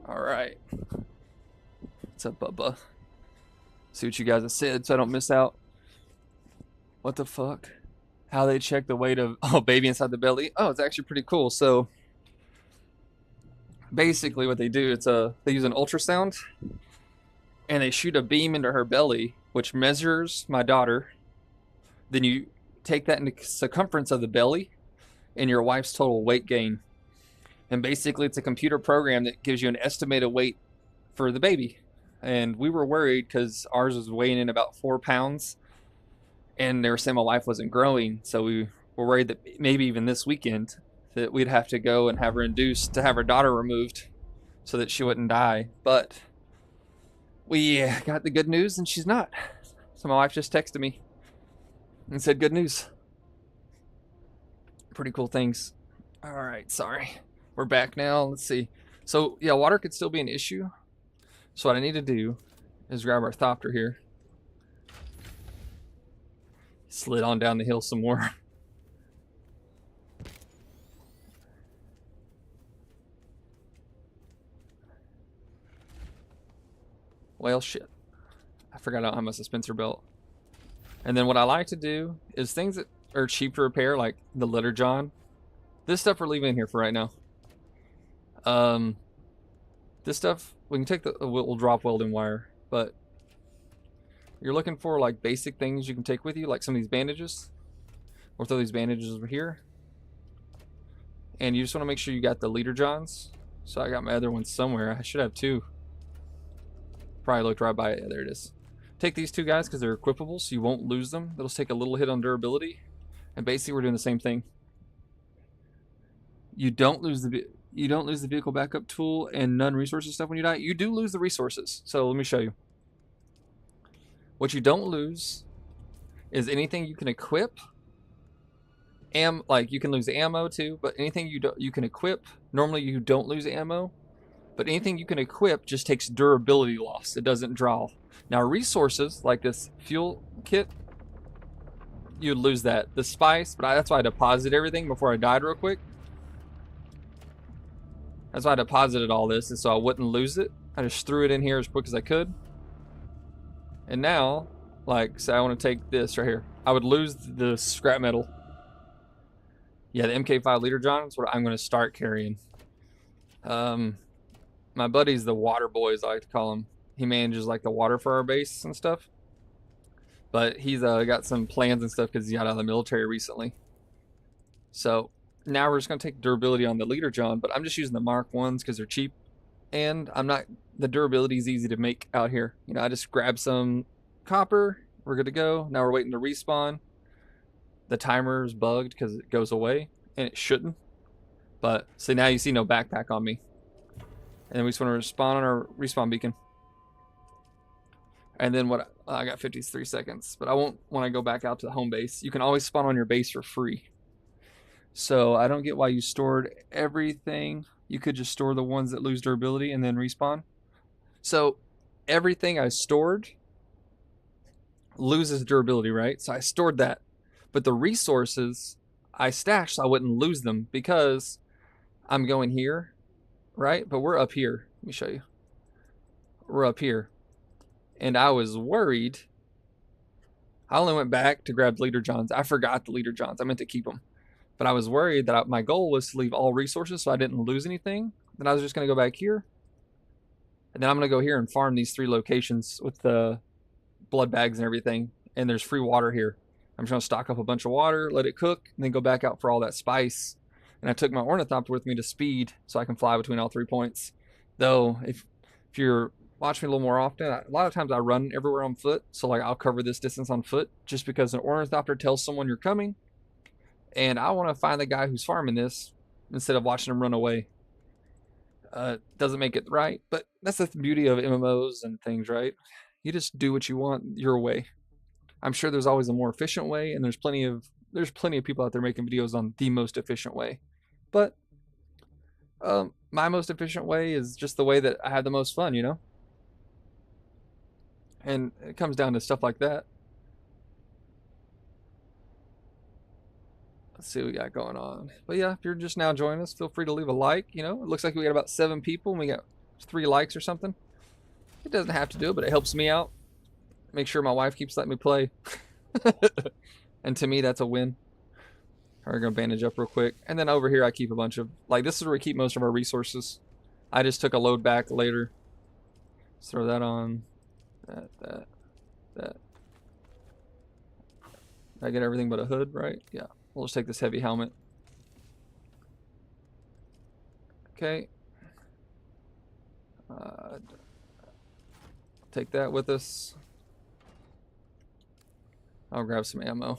Alright. What's up, Bubba? See what you guys have said so I don't miss out. What the fuck? How they check the weight of baby inside the belly. Oh, it's actually pretty cool. So basically what they do, they use an ultrasound and they shoot a beam into her belly, which measures my daughter. Then you take that into circumference of the belly and your wife's total weight gain. And basically, it's a computer program that gives you an estimated weight for the baby. And we were worried because ours was weighing in about 4 pounds, and they were saying my wife wasn't growing. So we were worried that maybe even this weekend that we'd have to go and have her induced to have her daughter removed so that she wouldn't die. But we got the good news, and she's not. So my wife just texted me and said, "Good news." Pretty cool things. All right, sorry. We're back now. Let's see. So, yeah, water could still be an issue. So what I need to do is grab our thopter here. Slid on down the hill some more. Well, shit. I forgot I don't have my suspensor belt. And then what I like to do is things that are cheap to repair, like the litter john. This stuff we're leaving in here for right now. This stuff, we can take we'll drop welding wire, but you're looking for like basic things you can take with you, like some of these bandages. We'll throw these bandages over here. And you just want to make sure you got the leader johns. So I got my other ones somewhere. I should have two. Probably looked right by it. Yeah, there it is. Take these two guys because they're equipable, so you won't lose them. They'll just take a little hit on durability. And basically we're doing the same thing. You don't lose the vehicle backup tool and none resources stuff when you die. You do lose the resources. So let me show you. What you don't lose is anything you can equip. Like you can lose ammo too, but anything you can equip, normally you don't lose ammo. But anything you can equip just takes durability loss. It doesn't draw. Now resources like this fuel kit, you'd lose that. The spice, but that's why I deposited everything before I died real quick. That's why I deposited all this, is so I wouldn't lose it. I just threw it in here as quick as I could. And now, like, say I want to take this right here. I would lose the scrap metal. Yeah, the MK5 liter john is what I'm going to start carrying. My buddy's the water boy, as I like to call him. He manages like the water for our base and stuff. But he's got some plans and stuff because he got out of the military recently. So now we're just going to take durability on the leader john, but I'm just using the Mark 1s because they're cheap. And the durability is easy to make out here. You know, I just grab some copper. We're good to go. Now we're waiting to respawn. The timer's bugged because it goes away, and it shouldn't. But, so now you see no backpack on me. And then we just want to respawn on our respawn beacon. And then I got 53 seconds, but I won't when I go back out to the home base. You can always spawn on your base for free. So I don't get why you stored everything. You could just store the ones that lose durability and then respawn. So everything I stored loses durability, right? So I stored that. But the resources I stashed so I wouldn't lose them because I'm going here, right? But we're up here. Let me show you. We're up here. And I was worried. I only went back to grab leader johns. I forgot the leader johns. I meant to keep them. But I was worried that my goal was to leave all resources so I didn't lose anything. Then I was just going to go back here. And then I'm going to go here and farm these 3 locations with the blood bags and everything. And there's free water here. I'm just going to stock up a bunch of water, let it cook, and then go back out for all that spice. And I took my ornithopter with me to speed so I can fly between all 3 points. Though, if you're watching me a little more often, a lot of times I run everywhere on foot. So like I'll cover this distance on foot just because an ornithopter tells someone you're coming. And I want to find the guy who's farming this instead of watching him run away. Doesn't make it right, but that's the beauty of MMOs and things, right? You just do what you want your way. I'm sure there's always a more efficient way, and there's plenty of people out there making videos on the most efficient way. But my most efficient way is just the way that I have the most fun, you know? And it comes down to stuff like that. Let's see what we got going on. But yeah, if you're just now joining us, feel free to leave a like. You know, it looks like we got about 7 people and we got 3 likes or something. It doesn't have to do it, but it helps me out. Make sure my wife keeps letting me play. And to me, that's a win. We're going to bandage up real quick. And then over here, I keep a bunch of, like, this is where we keep most of our resources. I just took a load back later. Let's throw that on. That. Did I get everything but a hood, right? Yeah. We'll just take this heavy helmet. Okay. Take that with us. I'll grab some ammo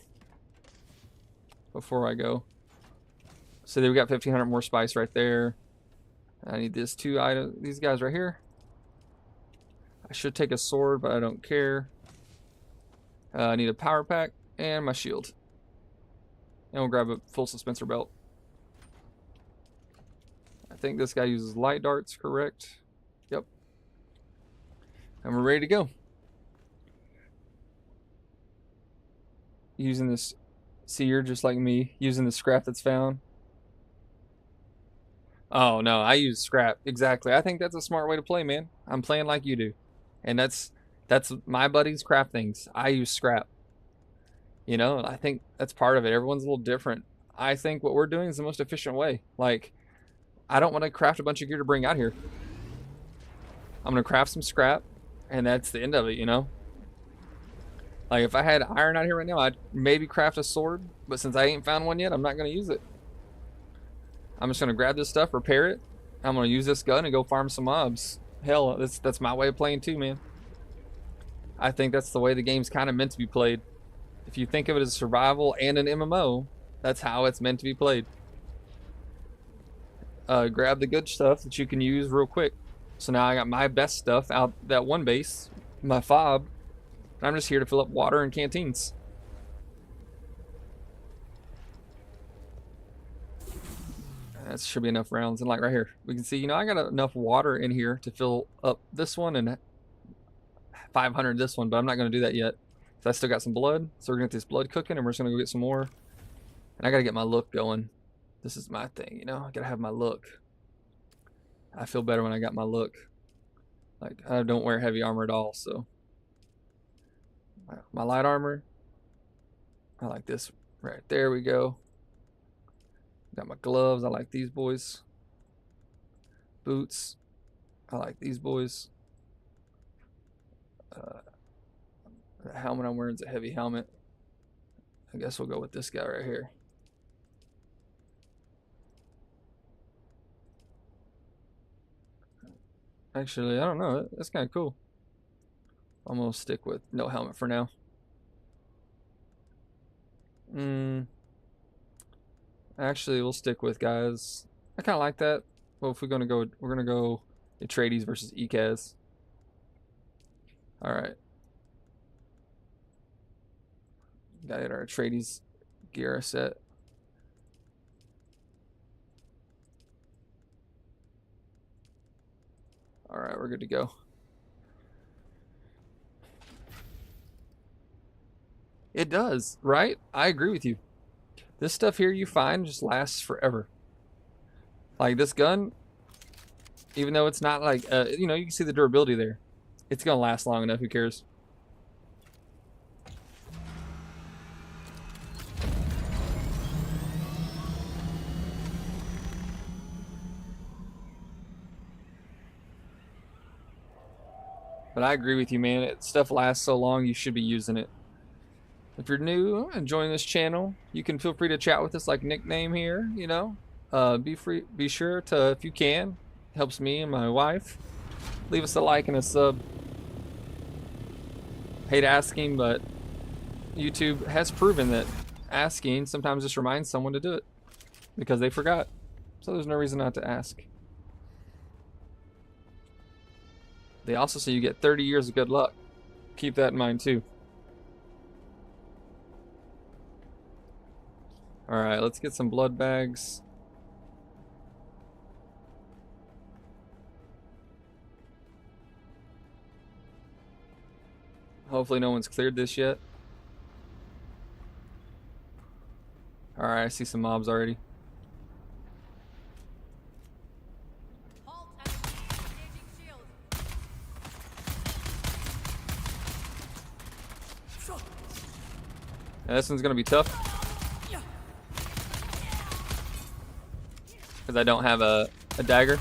before I go. So we got 1,500 more spice right there. I need these two items, these guys right here. I should take a sword, but I don't care. I need a power pack and my shield. And we'll grab a full suspensor belt. I think this guy uses light darts, correct? Yep. And we're ready to go. Using this, see, you're just like me, using the scrap that's found. Oh no, I use scrap. Exactly. I think that's a smart way to play, man. I'm playing like you do. And that's my buddies craft things. I use scrap. You know, I think that's part of it. Everyone's a little different. I think what we're doing is the most efficient way. Like, I don't want to craft a bunch of gear to bring out here. I'm going to craft some scrap, and that's the end of it, you know? Like, if I had iron out here right now, I'd maybe craft a sword, but since I ain't found one yet, I'm not going to use it. I'm just going to grab this stuff, repair it. I'm going to use this gun and go farm some mobs. Hell, that's my way of playing too, man. I think that's the way the game's kind of meant to be played. If you think of it as survival and an MMO, that's how it's meant to be played. Grab the good stuff that you can use real quick. So now I got my best stuff out that one base, my fob, and I'm just here to fill up water and canteens. That should be enough rounds. And like right here, we can see, you know, I got enough water in here to fill up this one and 500 this one, but I'm not going to do that yet. So I still got some blood. So we're going to get this blood cooking, and we're just going to go get some more. And I got to get my look going. This is my thing, you know? I got to have my look. I feel better when I got my look. Like, I don't wear heavy armor at all, so. My light armor. I like this. Right there we go. Got my gloves. I like these boys. Boots. I like these boys. The helmet I'm wearing is a heavy helmet. I guess we'll go with this guy right here. Actually, I don't know. That's kind of cool. I'm gonna stick with no helmet for now. Actually, we'll stick with guys. I kind of like that. Well, if we're gonna go Atreides versus Ikaz. All right. Got our Atreides gear set. All right, we're good to go. It does, right? I agree with you. This stuff here you find just lasts forever. Like this gun, even though it's not like, you know, you can see the durability there. It's gonna last long enough, who cares? But I agree with you, man. Stuff lasts so long, you should be using it. If you're new and joining this channel, you can feel free to chat with us like nickname here, you know. Be sure to, if you can, helps me and my wife. Leave us a like and a sub. Hate asking, but YouTube has proven that asking sometimes just reminds someone to do it because they forgot. So there's no reason not to ask. They also say you get 30 years of good luck. Keep that in mind too. Alright, let's get some blood bags. Hopefully no one's cleared this yet. Alright, I see some mobs already. Yeah, this one's gonna be tough. Because I don't have a dagger.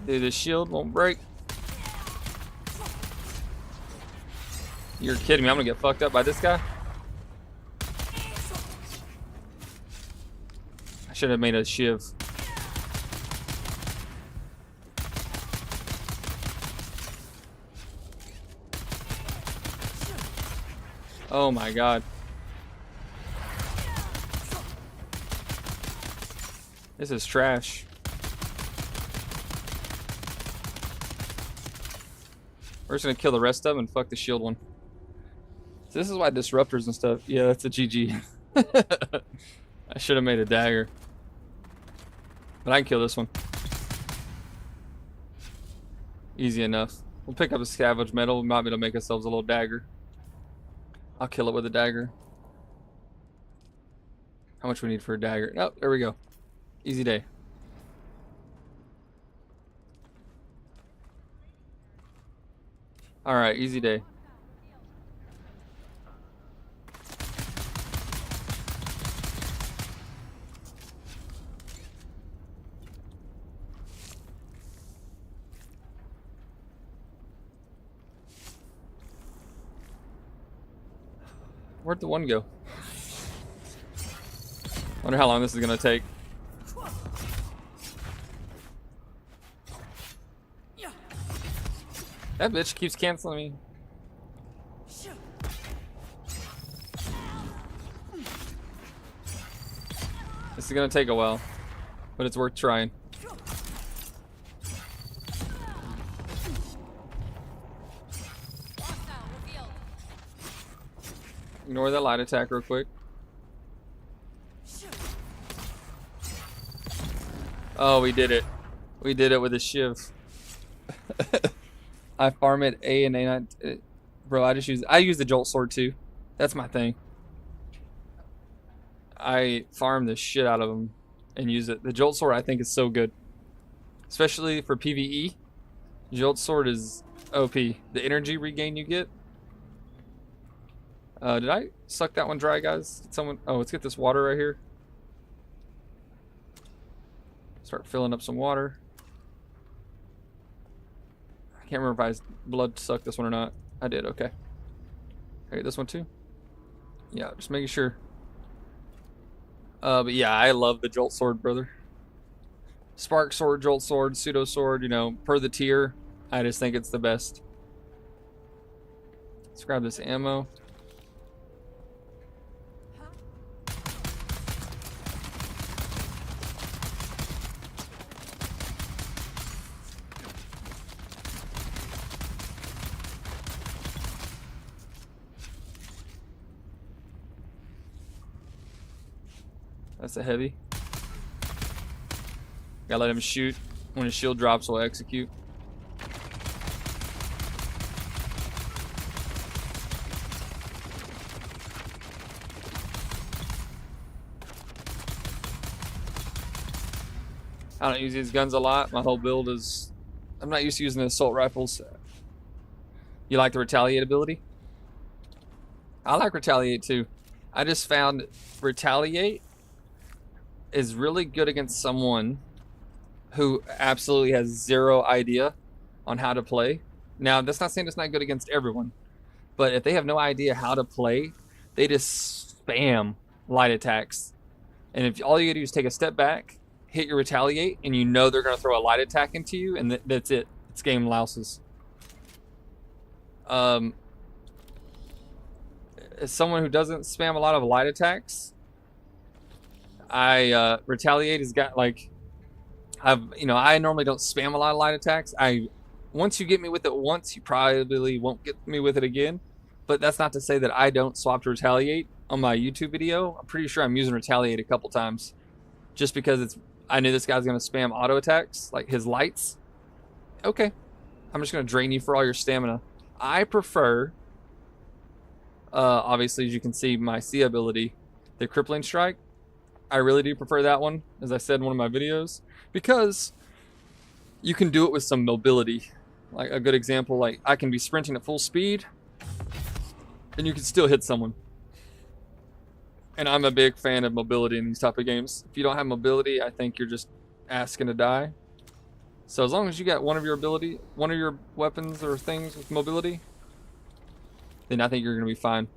Dude, the shield won't break. You're kidding me. I'm gonna get fucked up by this guy. I should have made a shiv. Oh my god. This is trash. We're just gonna kill the rest of them and fuck the shield one. So this is why disruptors and stuff. Yeah, that's a GG. I should have made a dagger. But I can kill this one. Easy enough. We'll pick up a scavenge metal. We might be able to make ourselves a little dagger. I'll kill it with a dagger. How much we need for a dagger? Oh, there we go. Easy day. Alright, easy day. Where'd the one go? Wonder how long this is gonna take. That bitch keeps canceling me. This is gonna take a while, but it's worth trying. Ignore that light attack real quick. Oh, we did it. We did it with a shiv. I farm it A and A9. Bro, I use the jolt sword too. That's my thing. I farm the shit out of them and use it. The jolt sword I think is so good. Especially for PvE. Jolt sword is OP. The energy regain you get. Did I suck that one dry, guys? Did someone... Oh, let's get this water right here. Start filling up some water. I can't remember if I blood sucked this one or not. I did, okay. Okay, this one too? Yeah, just making sure. But yeah, I love the jolt sword, brother. Spark sword, jolt sword, pseudo sword, you know, per the tier. I just think it's the best. Let's grab this ammo. That's a heavy. Gotta let him shoot. When his shield drops, we'll execute. I don't use these guns a lot. My whole build is... I'm not used to using the assault rifles. You like the retaliate ability? I like retaliate too. I just found retaliate is really good against someone who absolutely has zero idea on how to play. Now, that's not saying it's not good against everyone, but if they have no idea how to play, they just spam light attacks. And if all you gotta do is take a step back, hit your retaliate, and you know they're gonna throw a light attack into you, and that's it. It's game louses. As someone who doesn't spam a lot of light attacks, retaliate has got like, I normally don't spam a lot of light attacks. Once you get me with it once, you probably won't get me with it again. But that's not to say that I don't swap to retaliate on my YouTube video. I'm pretty sure I'm using retaliate a couple times, just because I knew this guy's gonna spam auto attacks, like his lights. Okay, I'm just gonna drain you for all your stamina. I prefer, obviously, as you can see, my C ability, the crippling strike. I really do prefer that one, as I said in one of my videos, because you can do it with some mobility. Like a good example, like I can be sprinting at full speed and you can still hit someone. And I'm a big fan of mobility in these type of games. If you don't have mobility, I think you're just asking to die. So as long as you got one of your weapons or things with mobility, then I think you're gonna be fine.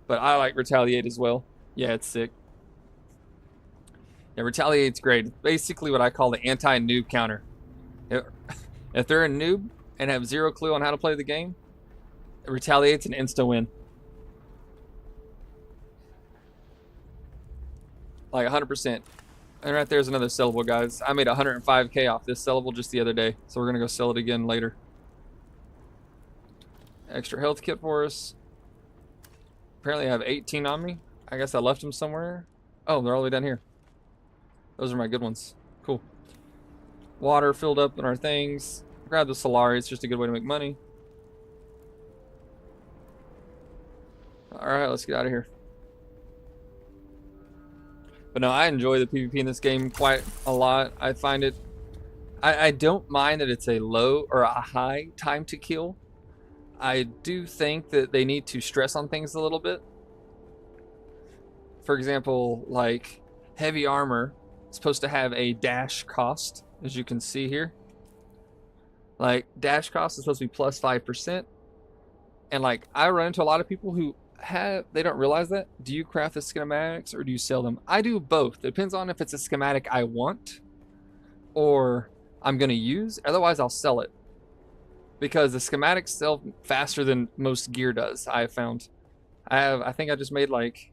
But I like Retaliate as well. Yeah, it's sick. Yeah, Retaliate's great. It's basically what I call the anti-noob counter. If they're a noob and have zero clue on how to play the game, Retaliate's an insta win. Like 100%. And right there's another sellable, guys. I made 105k off this sellable just the other day, so we're gonna go sell it again later. Extra health kit for us. Apparently I have 18 on me. I guess I left them somewhere. Oh, they're all the way down here. Those are my good ones. Cool. Water filled up in our things. Grab the Solari. It's just a good way to make money. Alright, let's get out of here. But no, I enjoy the PvP in this game quite a lot. I find it... I don't mind that it's a low or a high time to kill. I do think that they need to stress on things a little bit. For example, like heavy armor is supposed to have a dash cost, as you can see here. Like dash cost is supposed to be plus 5%. And like I run into a lot of people who they don't realize that. Do you craft the schematics or do you sell them? I do both. It depends on if it's a schematic I want or I'm gonna use. Otherwise I'll sell it. Because the schematics sell faster than most gear does, I have found. I think I just made like,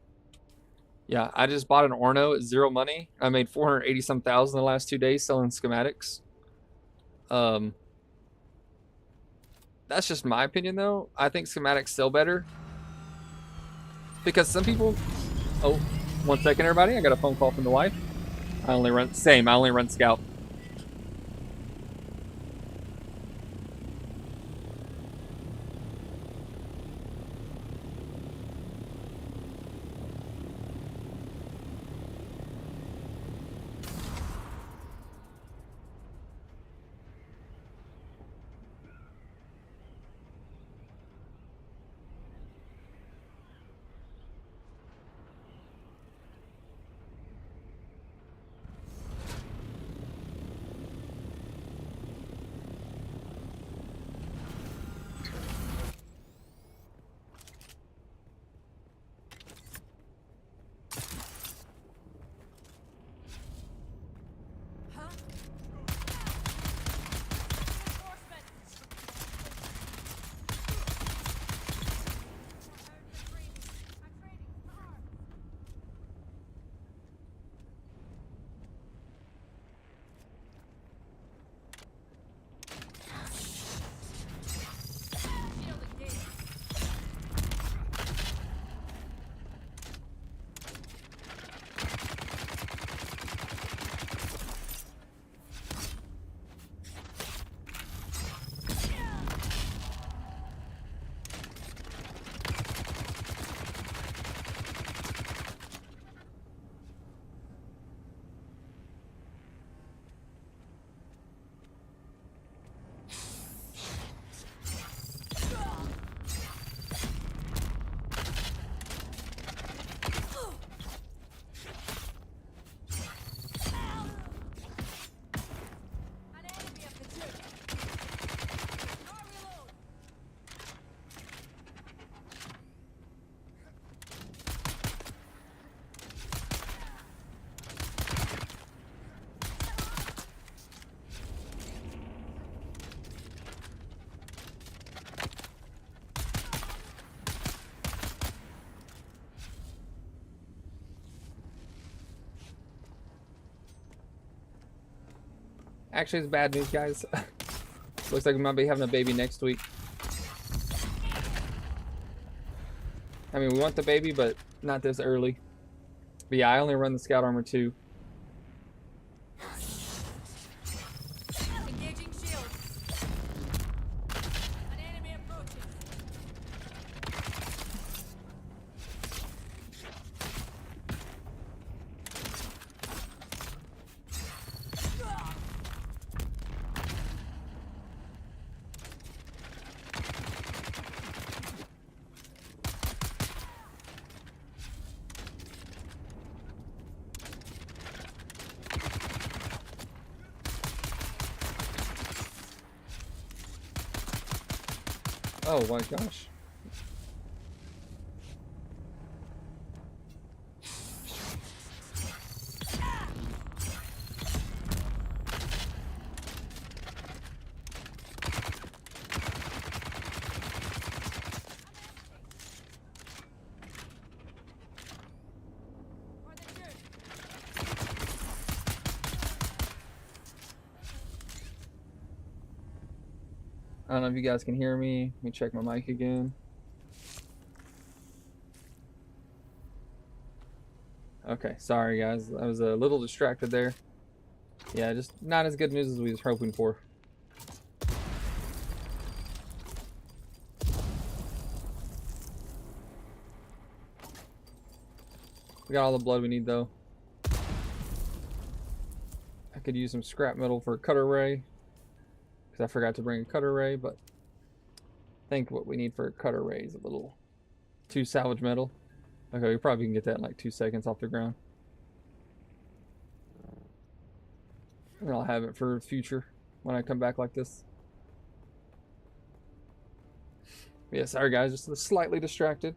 yeah, I just bought an Orno at 0 money. I made 480 some thousand the last 2 days selling schematics. That's just my opinion though. I think schematics sell better. Because some people, oh, 1 second everybody, I got a phone call from the wife. I only run Scout. Actually, it's bad news, guys. Looks like we might be having a baby next week. I mean, we want the baby, but not this early. But yeah, I only run the Scout Armor too. Engaging shield. An enemy approaching. Oh my gosh. I don't know if you guys can hear me. Let me check my mic again. Okay, sorry guys. I was a little distracted there. Yeah, just not as good news as we was hoping for. We got all the blood we need though. I could use some scrap metal for a cutter ray, because I forgot to bring a cutter ray, but I think what we need for a cutter ray is a little 2 salvage metal. Okay, we probably can get that in like 2 seconds off the ground. And I'll have it for future when I come back like this. But yeah, sorry guys, just slightly distracted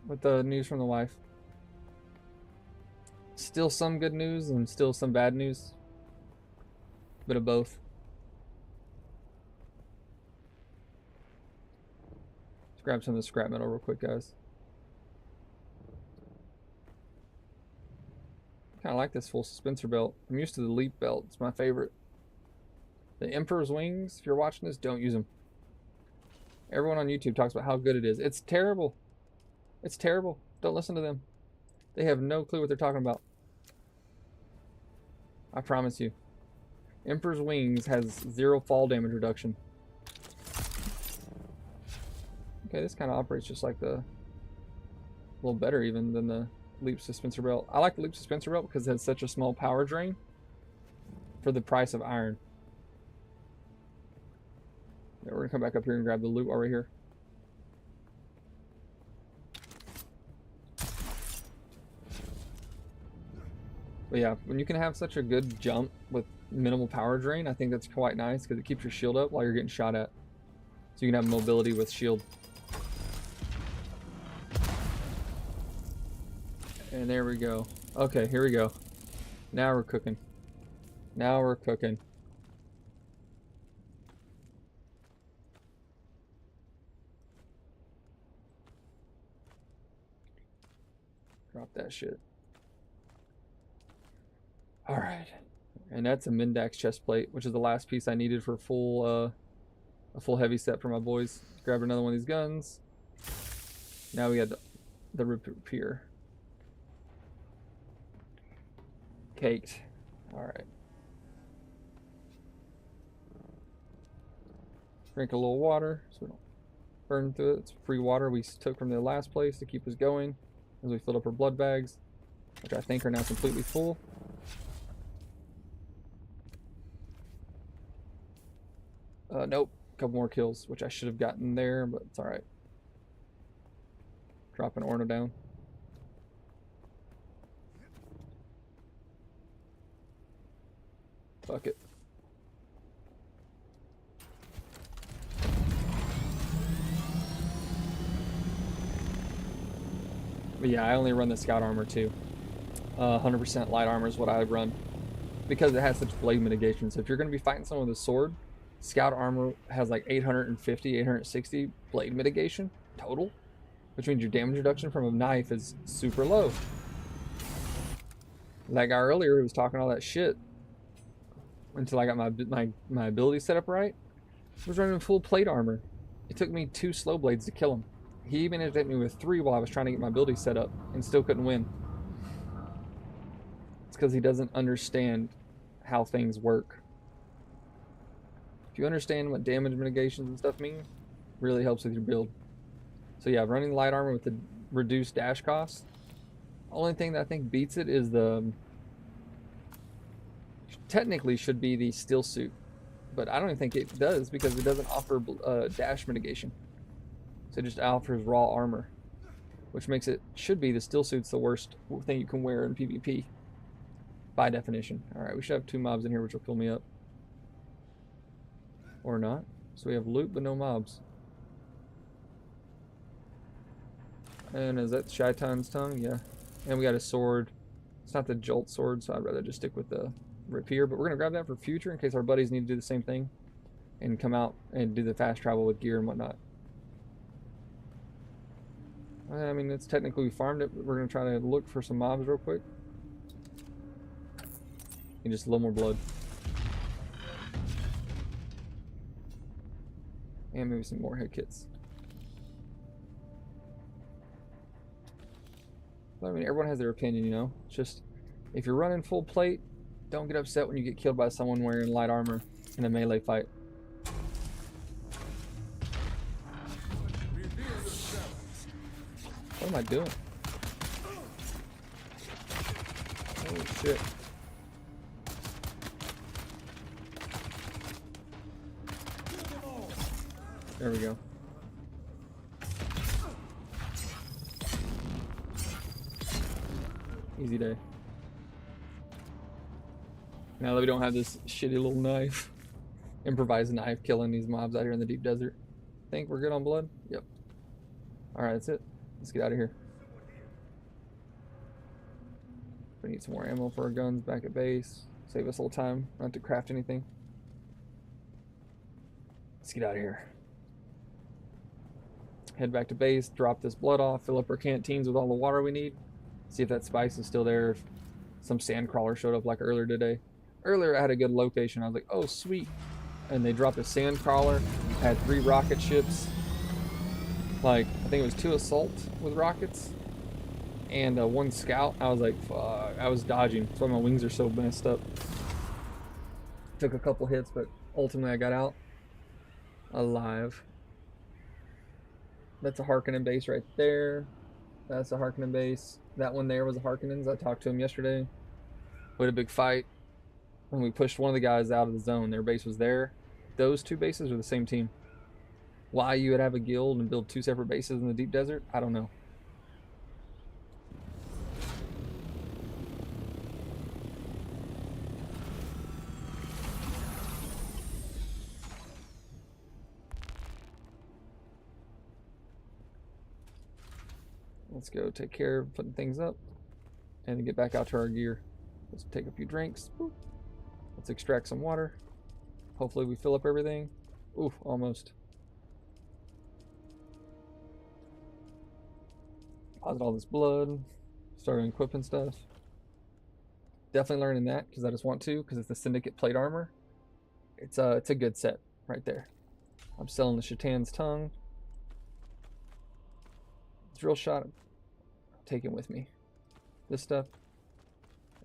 with the news from the wife. Still some good news and still some bad news. Bit of both. Let's grab some of the scrap metal real quick, guys. Kind of like this full suspensor belt. I'm used to the leap belt. It's my favorite. The Emperor's Wings, if you're watching this, don't use them. Everyone on YouTube talks about how good it is. It's terrible. It's terrible. Don't listen to them. They have no clue what they're talking about. I promise you. Emperor's Wings has 0 fall damage reduction. Okay, this kind of operates just like the... a little better even than the Leap Suspensor Belt. I like the Leap Suspensor Belt because it has such a small power drain for the price of iron. Yeah, we're gonna come back up here and grab the loot while we're here. But yeah, when you can have such a good jump with minimal power drain, I think that's quite nice because it keeps your shield up while you're getting shot at. So you can have mobility with shield. And there we go. Okay, here we go. Now we're cooking. Now we're cooking. Drop that shit. Alright. And that's a Mindax chest plate, which is the last piece I needed for a full heavy set for my boys. Grab another one of these guns. Now we got the repair. Caked. Alright. Drink a little water so we don't burn through it. It's free water we took from the last place to keep us going as we filled up our blood bags, which I think are now completely full. Nope. A couple more kills, which I should have gotten there, but it's alright. Dropping Orna down. Fuck it. But yeah, I only run the scout armor too. 100% light armor is what I run because it has such blade mitigation. So if you're going to be fighting someone with a sword, scout armor has like 850, 860 blade mitigation total, which means your damage reduction from a knife is super low. That guy earlier who was talking all that shit until I got my ability set up right, was running full plate armor. It took me 2 slow blades to kill him. He even hit me with 3 while I was trying to get my ability set up and still couldn't win. It's because he doesn't understand how things work. If you understand what damage mitigations and stuff mean, it really helps with your build. So yeah, running light armor with the reduced dash cost. Only thing that I think beats it is the... technically should be the steel suit. But I don't even think it does because it doesn't offer dash mitigation. So it just offers raw armor, which makes it, should be, the steel suit's the worst thing you can wear in PvP by definition. Alright, we should have 2 mobs in here which will fill me up. Or not. So we have loot but no mobs. And is that Shaitan's tongue? Yeah. And we got a sword. It's not the Jolt sword, so I'd rather just stick with the rapier. But we're gonna grab that for future in case our buddies need to do the same thing and come out and do the fast travel with gear and whatnot. I mean, it's technically we farmed it, but we're gonna try to look for some mobs real quick. And just a little more blood. And maybe some more head kits. But, I mean, everyone has their opinion, you know? It's just, if you're running full plate, don't get upset when you get killed by someone wearing light armor in a melee fight. What am I doing? Holy shit. There we go. Easy day. Now that we don't have this shitty little knife, improvised knife killing these mobs out here in the deep desert. Think we're good on blood? Yep. Alright, that's it. Let's get out of here. We need some more ammo for our guns back at base. Save us a little time, not have to craft anything. Let's get out of here. Head back to base, drop this blood off, fill up our canteens with all the water we need. See if that spice is still there, if some sand crawler showed up like earlier today. Earlier I had a good location, I was like, oh sweet. And they dropped a sand crawler, had 3 rocket ships. Like, I think it was 2 assault with rockets. And 1 scout. I was like, fuck, I was dodging. That's why my wings are so messed up. Took a couple hits, but ultimately I got out alive. That's a Harkonnen base right there. That's a Harkonnen base. That one there was a Harkonnens. I talked to him yesterday. We had a big fight. When we pushed one of the guys out of the zone, their base was there. Those 2 bases are the same team. Why you would have a guild and build 2 separate bases in the deep desert, I don't know. Let's go take care of putting things up and get back out to our gear. Let's take a few drinks. Boop. Let's extract some water. Hopefully we fill up everything. Ooh, almost. Deposit all this blood. Started equipping stuff. Definitely learning that because I just want to, because it's the Syndicate plate armor. It's a good set right there. I'm selling the Shatan's tongue. Drill shot. Taking with me. This stuff.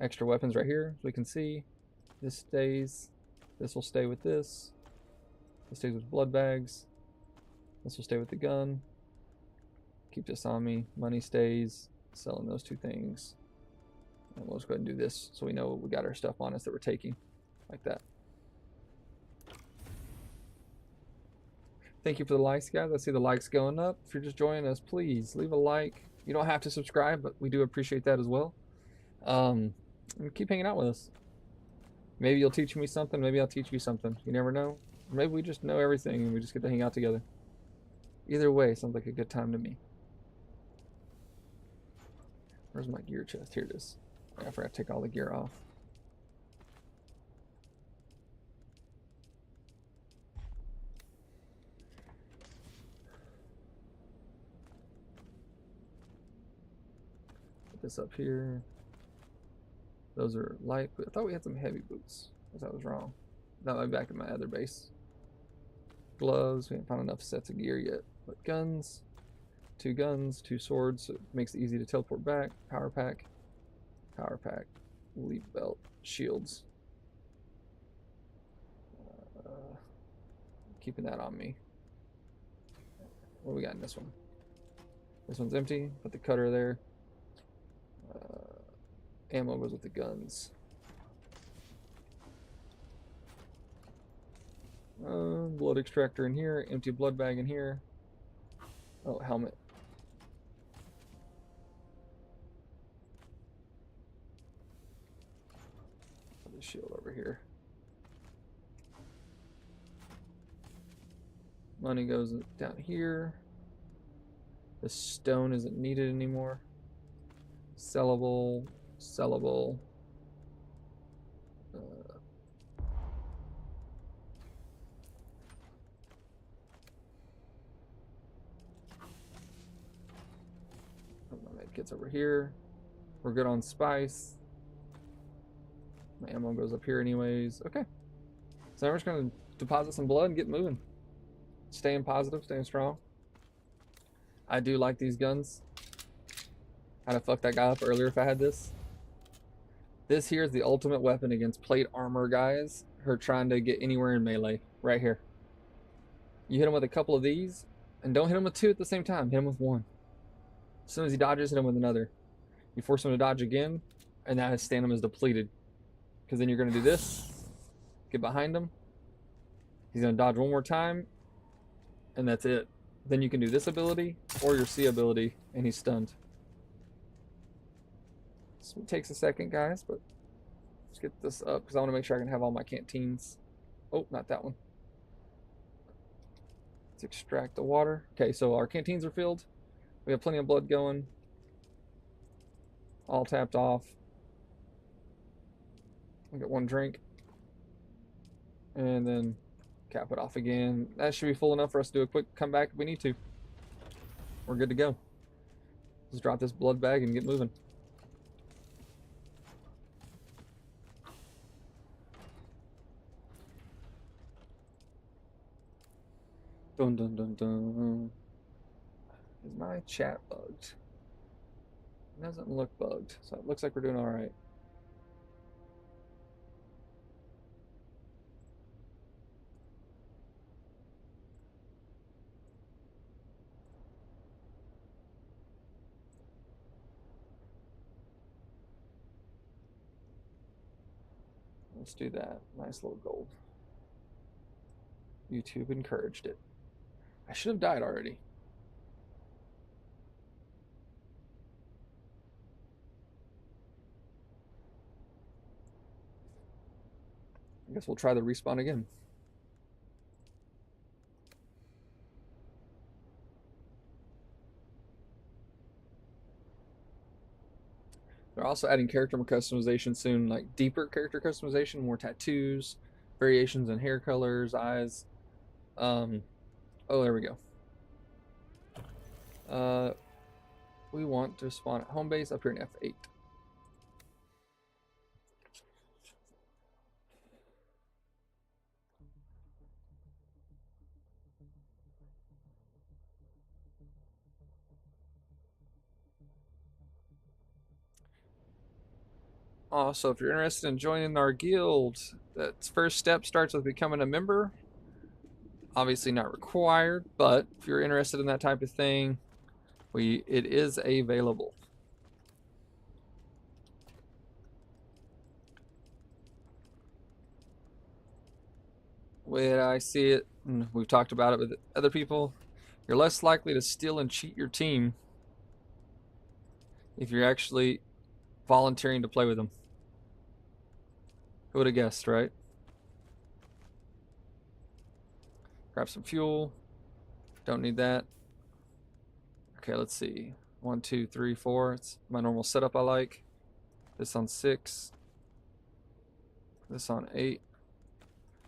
Extra weapons right here, as we can see. This stays. This will stay with this. This stays with blood bags. This will stay with the gun. Keep this on me. Money stays. Selling those 2 things. And we'll just go ahead and do this so we know we got our stuff on us that we're taking. Like that. Thank you for the likes, guys. I see the likes going up. If you're just joining us, please leave a like. You don't have to subscribe, but we do appreciate that as well. And keep hanging out with us. Maybe you'll teach me something. Maybe I'll teach you something. You never know. Maybe we just know everything and we just get to hang out together. Either way, sounds like a good time to me. Where's my gear chest? Here it is. I forgot to take all the gear off. Put this up here. Those are light, but I thought we had some heavy boots. I was wrong. That might be back in my other base. Gloves, we haven't found enough sets of gear yet. But guns, 2 guns, 2 swords, so it makes it easy to teleport back. Power pack, leaf belt, shields. Keeping that on me. What do we got in this one? This one's empty. Put the cutter there. Ammo goes with the guns. Blood extractor in here. Empty blood bag in here. Oh, helmet. Put the shield over here. Money goes down here. The stone isn't needed anymore. Sellable, sellable. My medkit's over here. We're good on spice. My ammo goes up here anyways. Okay. So now we're just gonna deposit some blood and get moving. Staying positive, staying strong. I do like these guns. I'd have fucked that guy up earlier if I had this. This here is the ultimate weapon against plate armor guys who are trying to get anywhere in melee. Right here. You hit him with a couple of these, and don't hit him with two at the same time. Hit him with one. As soon as he dodges, hit him with another. You force him to dodge again, and now his stamina is depleted. Because then you're going to do this. Get behind him. He's going to dodge one more time, and that's it. Then you can do this ability or your C ability, and he's stunned. So it takes a second, guys, but let's get this up because I want to make sure I can have all my canteens. Oh, not that one. Let's extract the water. Okay, so our canteens are filled. We have plenty of blood going. All tapped off. I'll get one drink. And then cap it off again. That should be full enough for us to do a quick comeback if we need to. We're good to go. Let's drop this blood bag and get moving. Dun dun dun dun. Is my chat bugged? It doesn't look bugged, so it looks like we're doing all right. Let's do that. Nice little gold. YouTube encouraged it. I should have died already. I guess we'll try the respawn again. They're also adding character customization soon, like deeper character customization, more tattoos, variations in hair colors, eyes. Oh, there we go. We want to spawn at home base up here in F8. Also, if you're interested in joining our guild, that first step starts with becoming a member. Obviously not required, but if you're interested in that type of thing, it is available. When I see it, and we've talked about it with other people, you're less likely to steal and cheat your team if you're actually volunteering to play with them. Who would have guessed, right? Grab some fuel. Don't need that. Okay, let's see. 1, 2, 3, 4. It's my normal setup I like. This on 6. This on 8.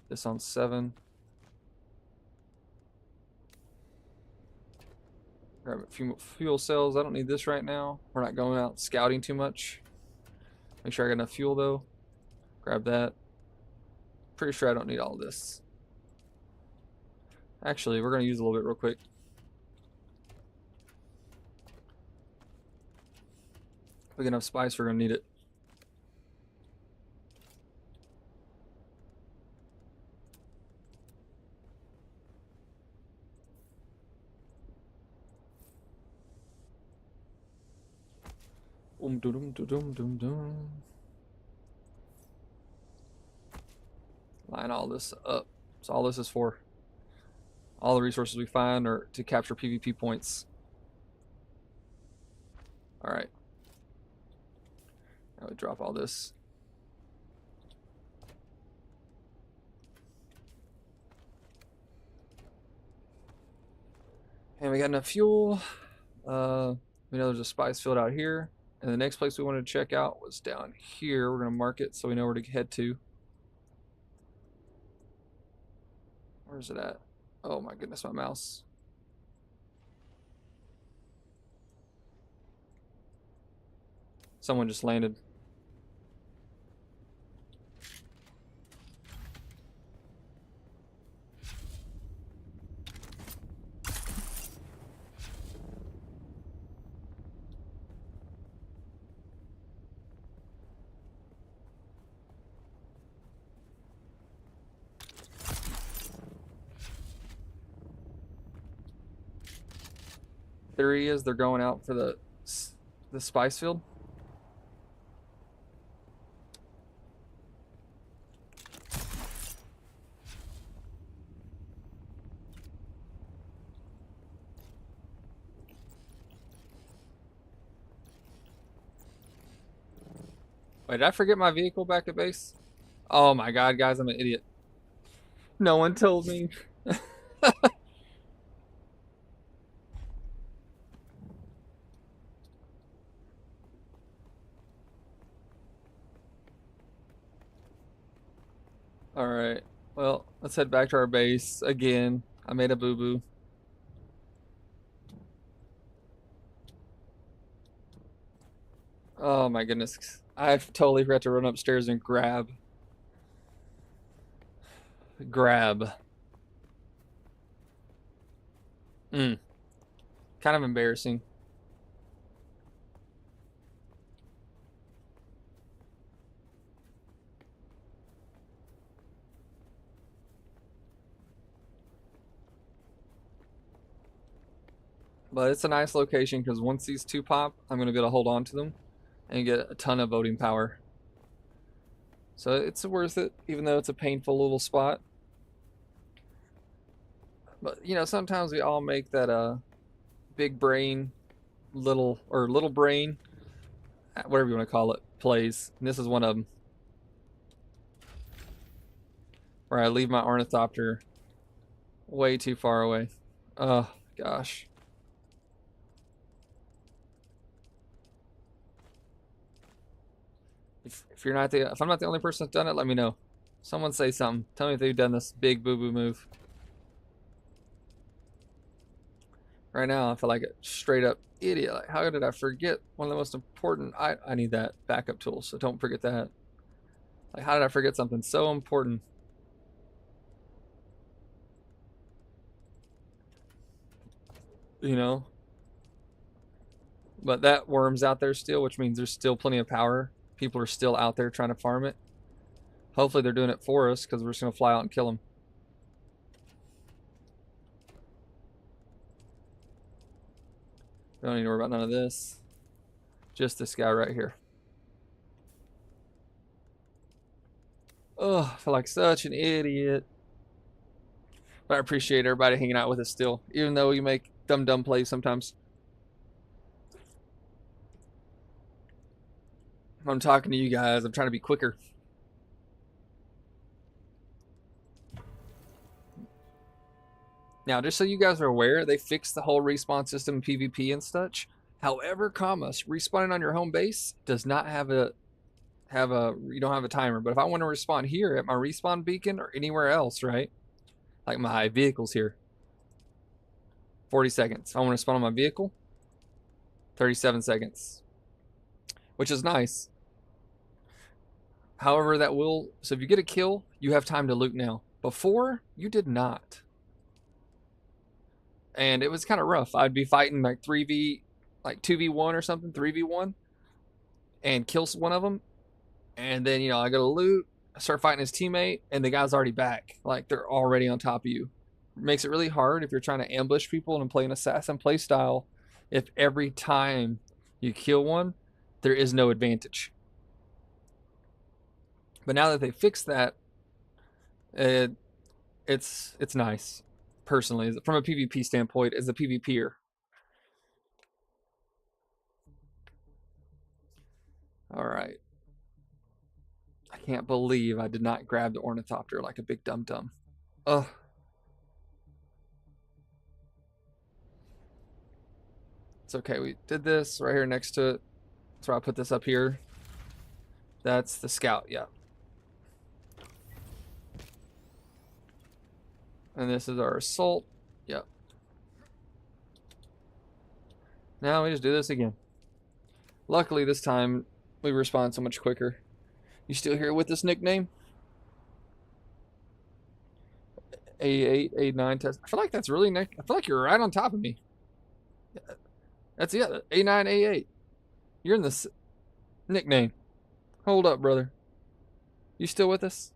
This on 7. Grab a few fuel cells. I don't need this right now. We're not going out scouting too much. Make sure I got enough fuel though. Grab that. Pretty sure I don't need all this. Actually, we're going to use a little bit real quick. If we get enough spice, we're going to need it. Line all this up. So all this is for. All the resources we find are to capture PvP points. Alright. Now we drop all this. And we got enough fuel. Uh, we know there's a spice field out here. And the next place we wanted to check out was down here. We're going to mark it so we know where to head to. Where's it at? Oh my goodness, my mouse. Someone just landed. Theory is they're going out for the spice field. Wait, did I forget my vehicle back at base? Oh my god, guys, I'm an idiot. No one told me. Alright. Well, let's head back to our base again. I made a boo-boo. Oh my goodness. I totally forgot to run upstairs and grab. Mm, kind of embarrassing. But it's a nice location because once these two pop, I'm going to be able to hold on to them and get a ton of voting power. So it's worth it, even though it's a painful little spot. But you know, sometimes we all make that big brain, little brain, whatever you want to call it, plays. And this is one of them, where I leave my ornithopter way too far away. Oh gosh. If I'm not the only person that's done it, let me know. Someone say something. Tell me if they've done this big boo boo move. Right now, I feel like a straight up idiot. Like, how did I forget one of the most important? I need that backup tool, so don't forget that. Like, how did I forget something so important? You know? But that worm's out there still, which means there's still plenty of power. People are still out there trying to farm it. Hopefully they're doing it for us because we're just going to fly out and kill them. We don't need to worry about none of this. Just this guy right here. Oh, I feel like such an idiot. But I appreciate everybody hanging out with us still, even though we make dumb plays sometimes. I'm talking to you guys. I'm trying to be quicker. Now, just so you guys are aware, they fixed the whole respawn system in PvP and such. However, respawning on your home base does not have a you don't have a timer. But if I want to respawn here at my respawn beacon or anywhere else, right? Like my vehicle's here. 40 seconds. If I want to spawn on my vehicle, 37 seconds. Which is nice. However, so if you get a kill, you have time to loot now. Before, you did not. And it was kind of rough. I'd be fighting like 2v1 or something, 3v1, and kill one of them. And then, you know, I go to loot, I start fighting his teammate, and the guy's already back. Like, they're already on top of you. It makes it really hard if you're trying to ambush people and play an assassin playstyle. If every time you kill one, there is no advantage. But now that they fixed that, it's nice. Personally, from a PvP standpoint, as a PvPer. All right. I can't believe I did not grab the ornithopter like a big dum-dum. Ugh. It's okay. We did this right here next to it. So I'll put this up here. That's the scout, yeah. And this is our assault. Yep. Now we just do this again. Luckily this time we respond so much quicker. You still here with this nickname? A8, A9 test. I feel like that's really Nick. I feel like you're right on top of me. That's it. A9, A8. You're in this nickname. Hold up, brother. You still with us?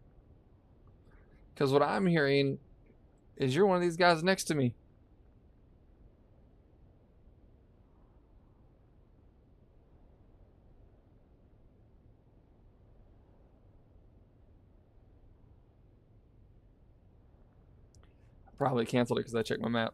Because what I'm hearing is you're one of these guys next to me. Probably canceled it because I checked my map.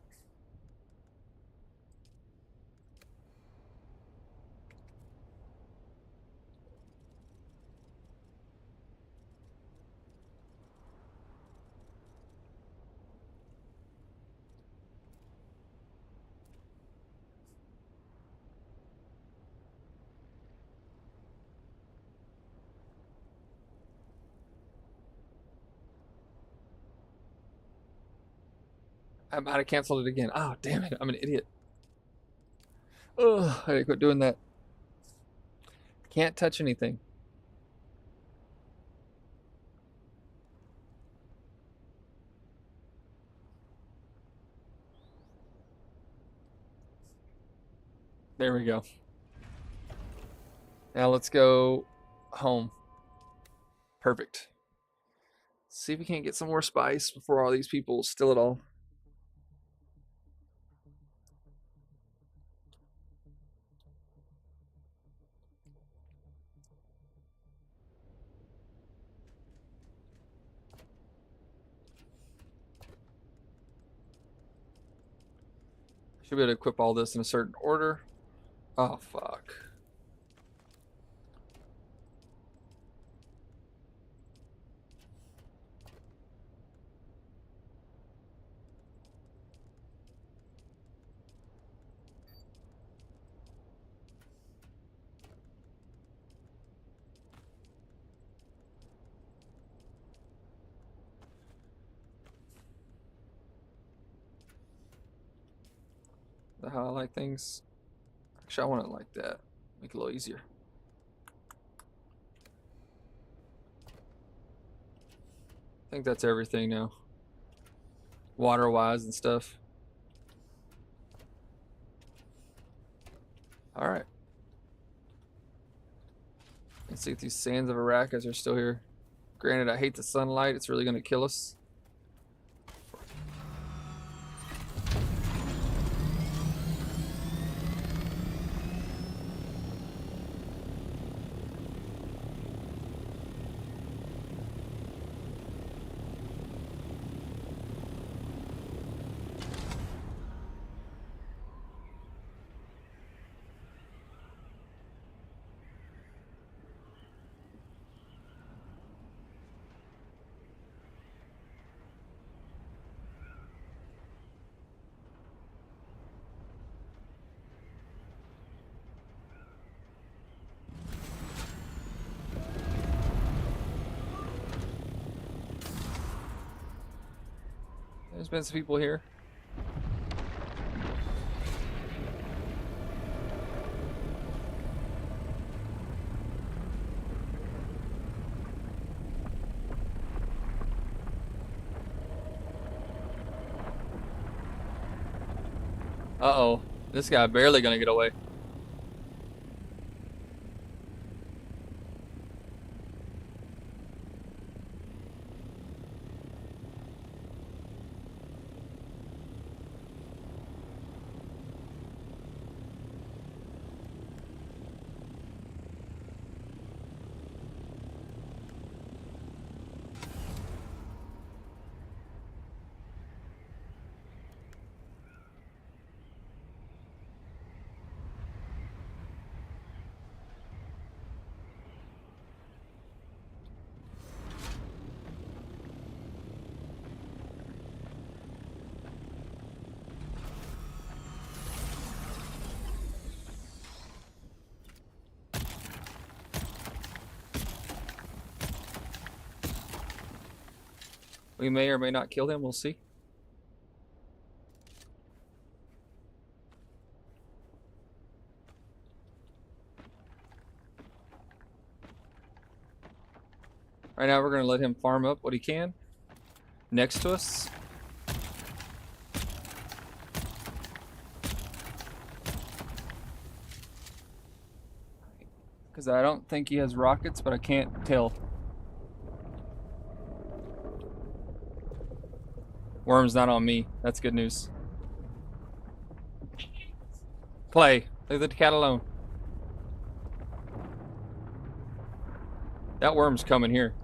I might have canceled it again. Oh, damn it. I'm an idiot. Ugh, I gotta quit doing that. Can't touch anything. There we go. Now let's go home. Perfect. See if we can't get some more spice before all these people steal it all. Should be able to equip all this in a certain order. Oh, fuck. That's how I like things. Actually, I want it like that. Make it a little easier. I think that's everything now. Water-wise and stuff. Alright. Let's see if these sands of Arrakis are still here. Granted, I hate the sunlight. It's really going to kill us. There's been some people here. Uh-oh. This guy barely gonna get away. We may or may not kill him. We'll see. Right now, we're going to let him farm up what he can next to us. Because I don't think he has rockets, but I can't tell. Worm's not on me. That's good news. Play. Leave the cat alone. That worm's coming here.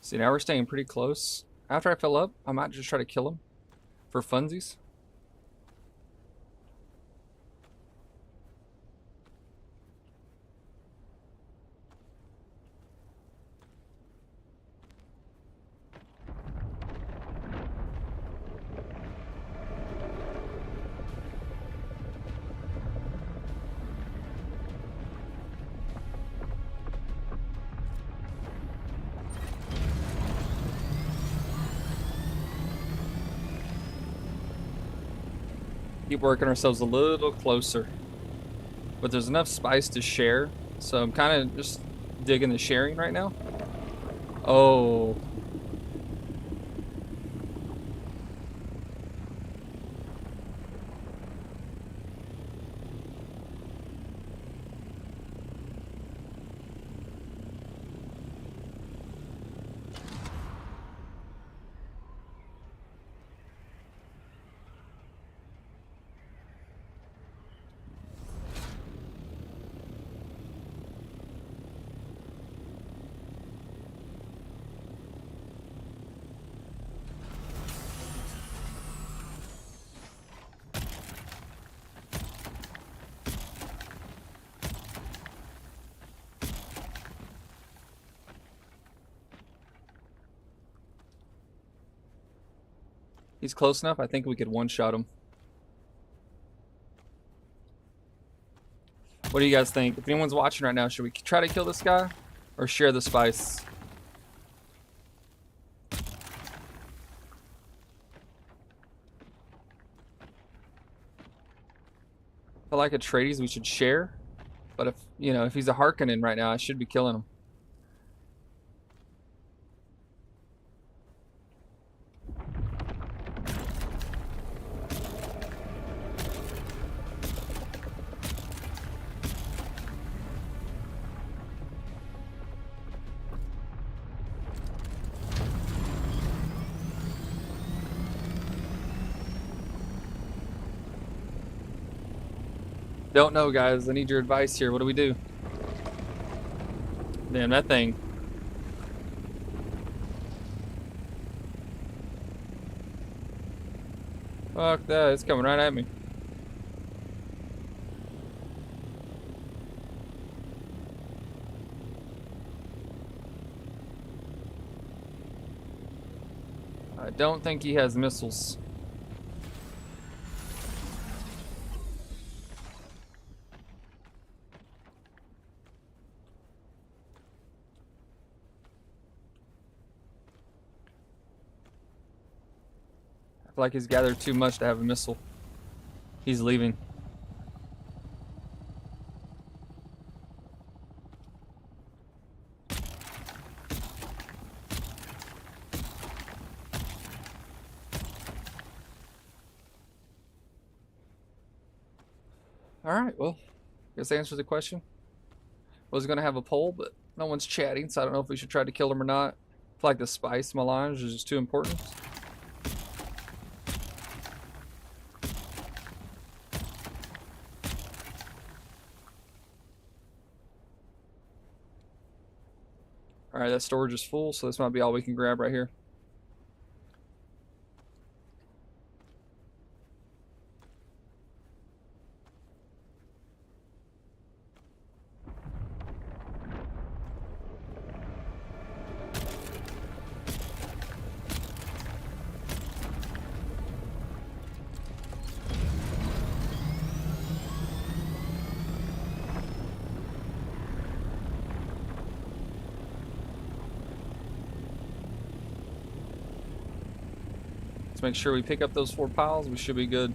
See, now we're staying pretty close. After I fill up, I might just try to kill him for funsies. Keep working ourselves a little closer. But there's enough spice to share, so I'm kind of just digging the sharing right now. Oh. He's close enough. I think we could one-shot him. What do you guys think? If anyone's watching right now, should we try to kill this guy or share the spice? I feel like Atreides we should share, but if if he's a Harkonnen right now, I should be killing him. Don't know, guys. I need your advice here. What do we do? Damn, that thing. Fuck that. It's coming right at me. I don't think he has missiles. feel like he's gathered too much to have a missile. He's leaving. Alright, well, I guess that answers the question. Was gonna have a poll, but no one's chatting, so I don't know if we should try to kill him or not. I feel like the spice melange is just too important. Alright, that storage is full, so this might be all we can grab right here. Let's make sure we pick up those 4 piles. We should be good.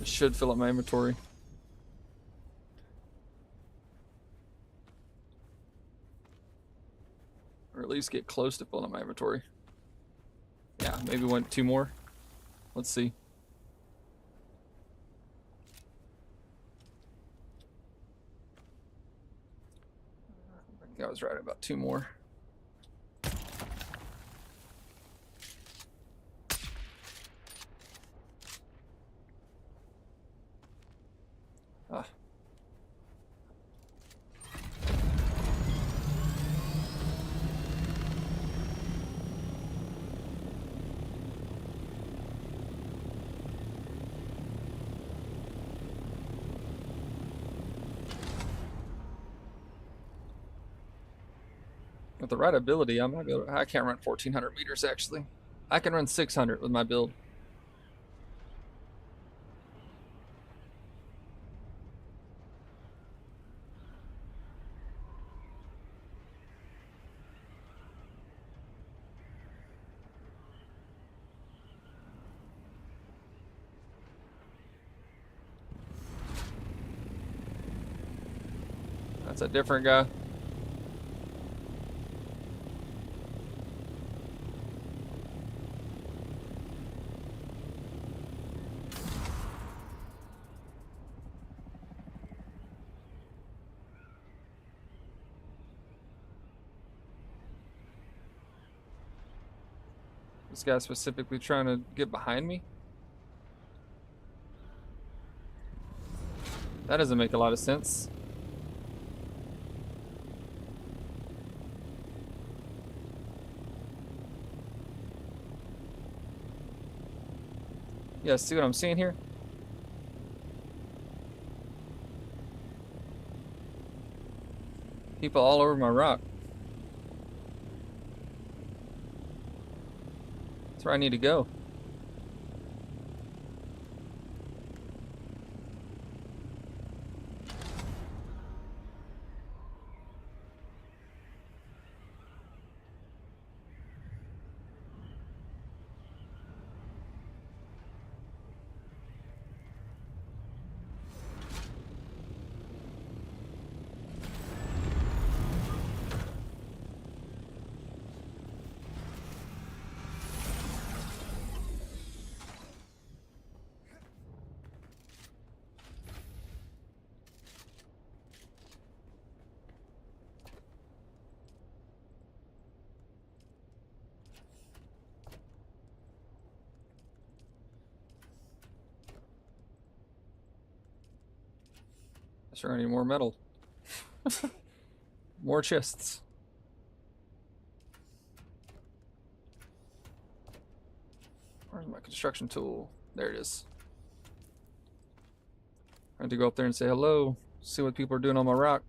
This should fill up my inventory. Or at least get close to filling up my inventory. Yeah, maybe 2 more. Let's see. I think I was right about 2 more. Ah. With the right ability, I might be able to, I can't run 1400 meters actually. I can run 600 with my build. That's a different guy. This guy's specifically trying to get behind me? That doesn't make a lot of sense. Yeah, see what I'm seeing here? People all over my rock. That's where I need to go. Sure, I need more metal. More chests. Where's my construction tool? There it is. I had to go up there and say hello, see what people are doing on my rock.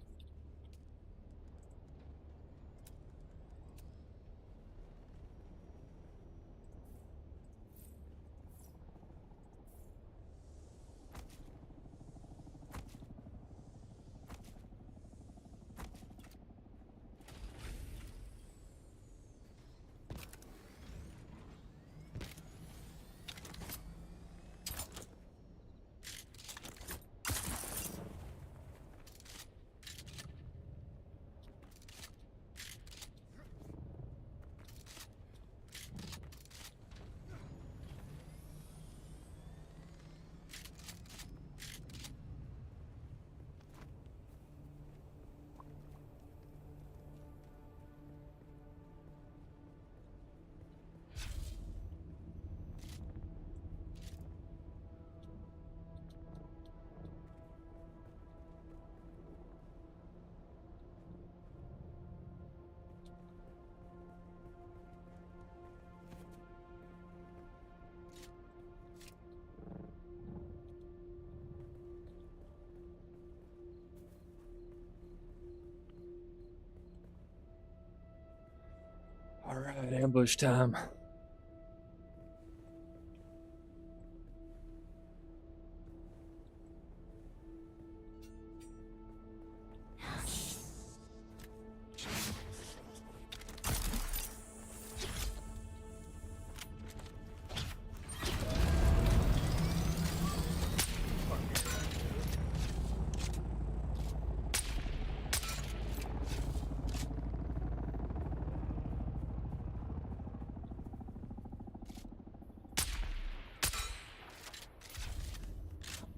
Alright, ambush time.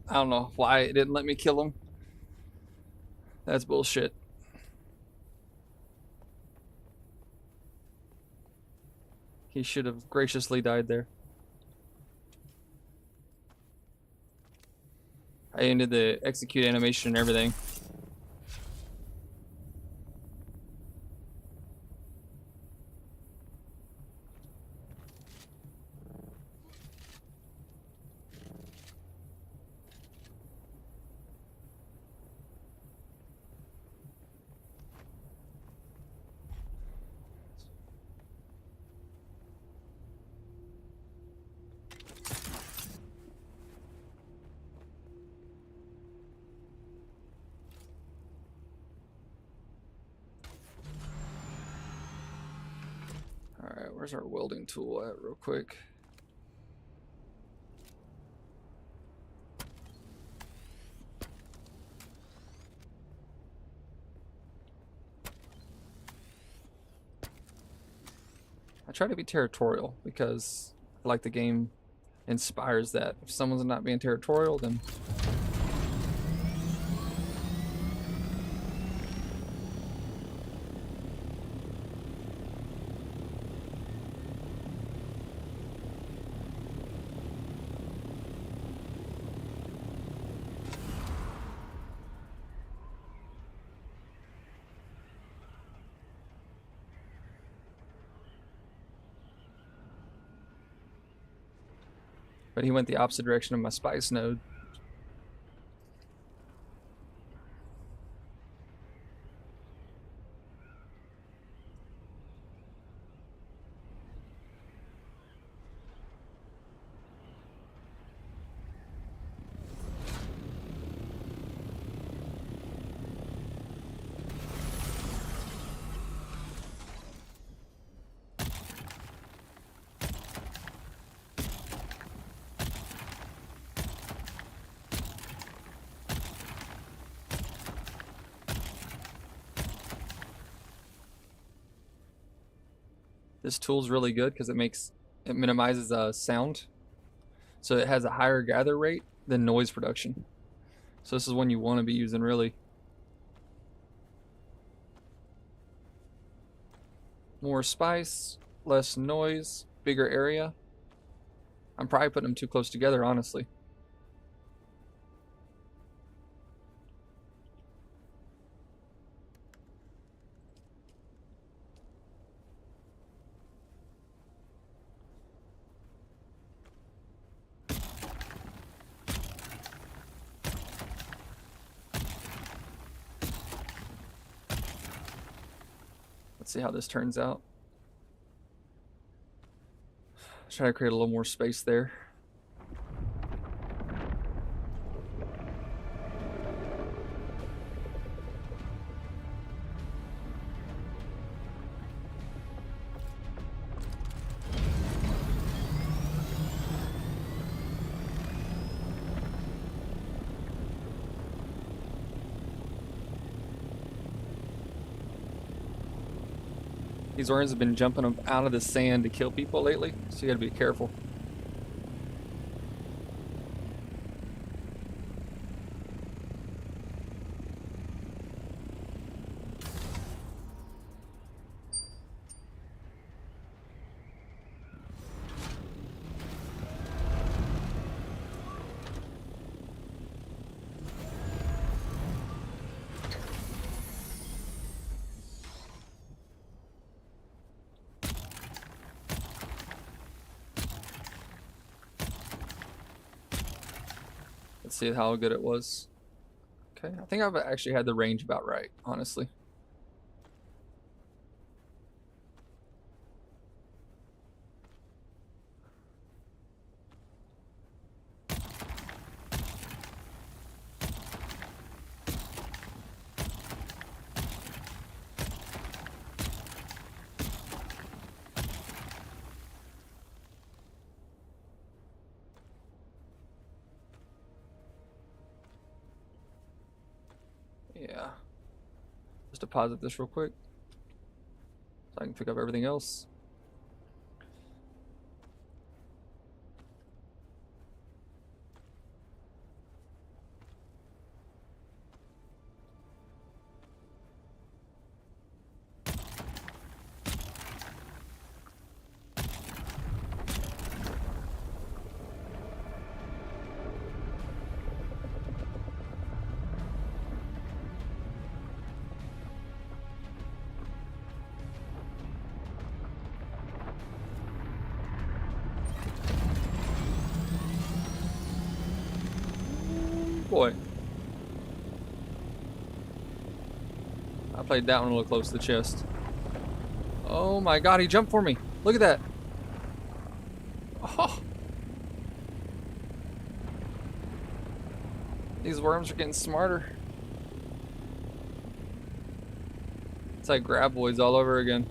I don't know why it didn't let me kill him. That's bullshit. He should have graciously died there. I ended the execute animation and everything. Alright, where's our welding tool at real quick? I try to be territorial because I like the game inspires that. If someone's not being territorial, then but he went the opposite direction of my spice node. This tool's really good because it minimizes sound, so it has a higher gather rate than noise production. So this is one you want to be using really. More spice, less noise, bigger area. I'm probably putting them too close together, honestly. Let's see how this turns out. Try to create a little more space there. These oranges have been jumping up out of the sand to kill people lately, so you gotta be careful. Let's see how good it was. Okay, I think I've actually had the range about right, honestly. deposit this real quick so I can pick up everything else. Boy. I played that one a little close to the chest. Oh my god, he jumped for me. Look at that. Oh. These worms are getting smarter. It's like graboids all over again.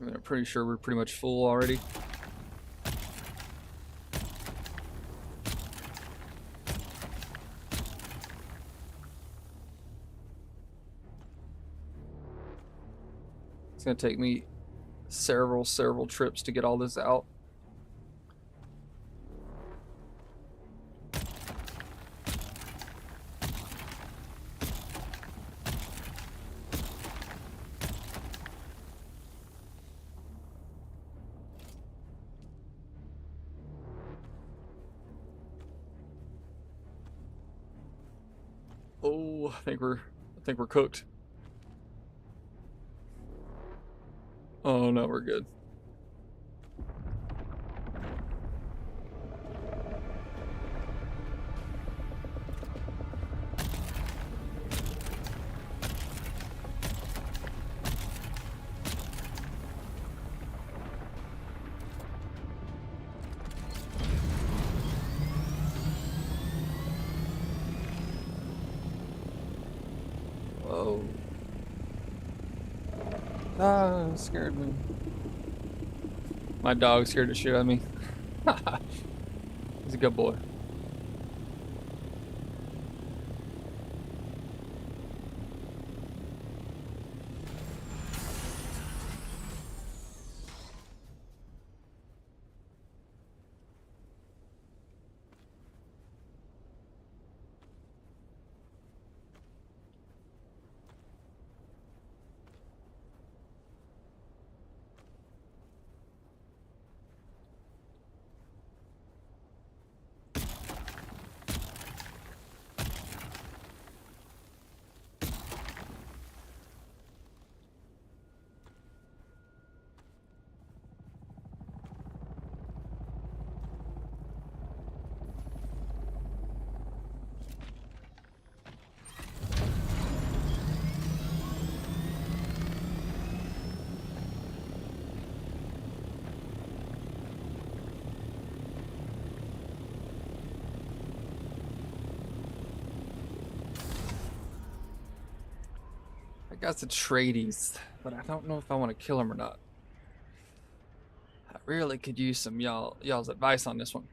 I mean, I'm pretty sure we're pretty much full already. It's gonna take me several trips to get all this out. Oh, I think we're cooked. Oh no, we're good. Whoa. Ah, it scared me. My dog scared the shit out of me. He's a good boy. I got the tradies, but I don't know if I want to kill him or not. I really could use some y'all's advice on this one.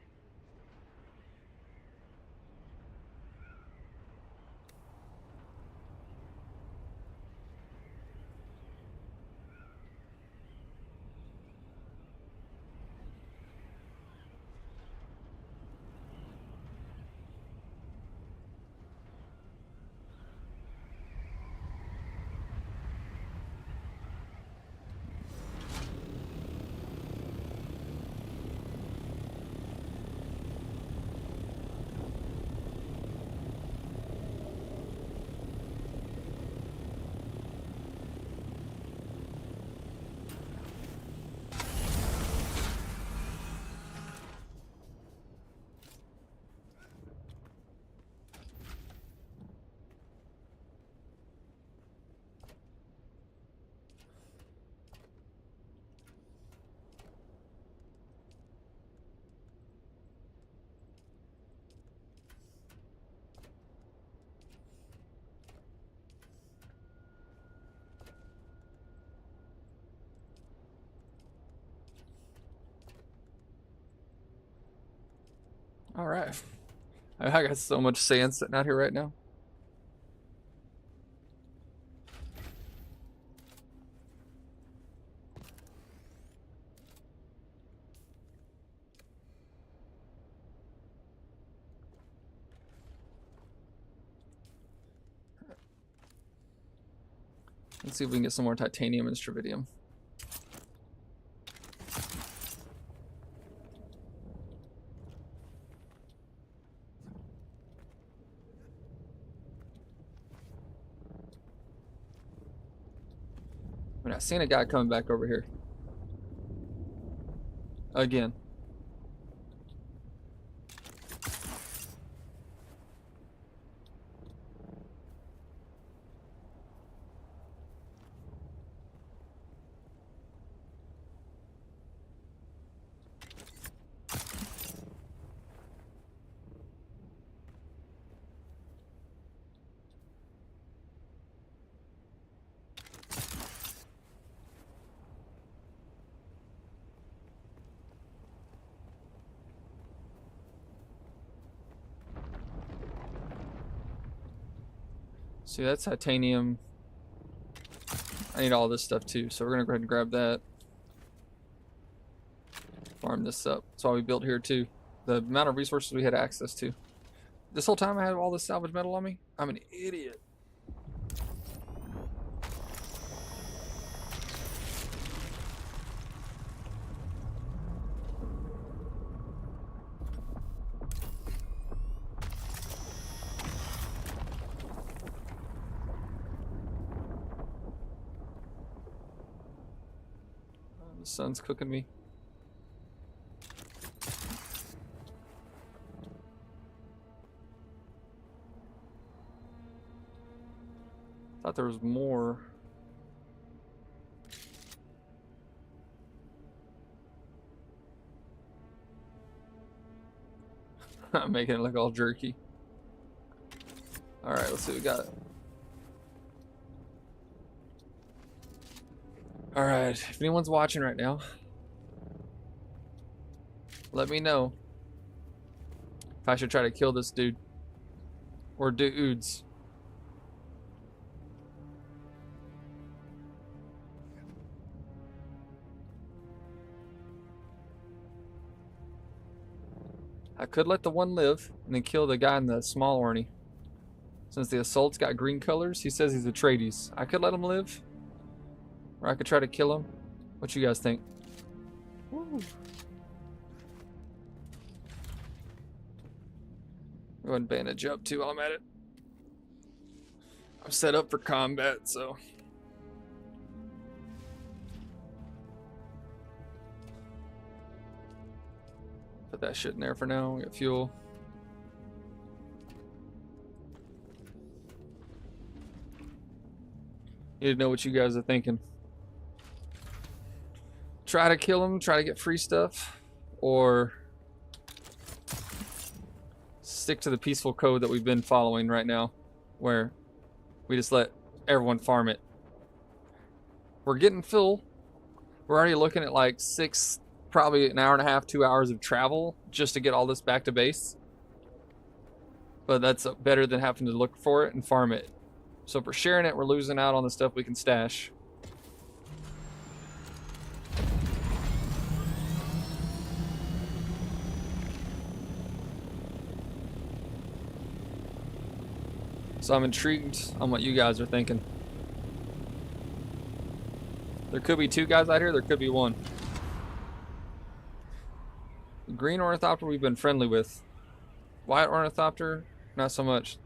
All right. I got so much sand sitting out here right now. Let's see if we can get some more titanium and stravidium. We're not seeing a guy coming back over here. Again. See, that's titanium. I need all this stuff too, so we're gonna go ahead and grab that. Farm this up. That's why we built here too. The amount of resources we had access to. This whole time I had all this salvage metal on me? I'm an idiot. The sun's cooking me. Thought there was more. I'm making it look all jerky. Alright, let's see what we got. Alright, if anyone's watching right now, let me know if I should try to kill this dude. Or dudes. I could let the one live and then kill the guy in the small Orny. Since the assault's got green colors, he says he's Atreides. I could let him live. Or I could try to kill him. What you guys think? Woo. Go ahead and bandage up too while I'm at it. I'm set up for combat, so. Put that shit in there for now. We got fuel. Need to know what you guys are thinking. Try to kill him, try to get free stuff, or stick to the peaceful code that we've been following right now, where we just let everyone farm it. We're getting full. We're already looking at like probably an hour and a half, 2 hours of travel just to get all this back to base. But that's better than having to look for it and farm it. So if we're sharing it, we're losing out on the stuff we can stash. So I'm intrigued on what you guys are thinking. There could be two guys out here, there could be one. The green ornithopter we've been friendly with. White ornithopter, not so much.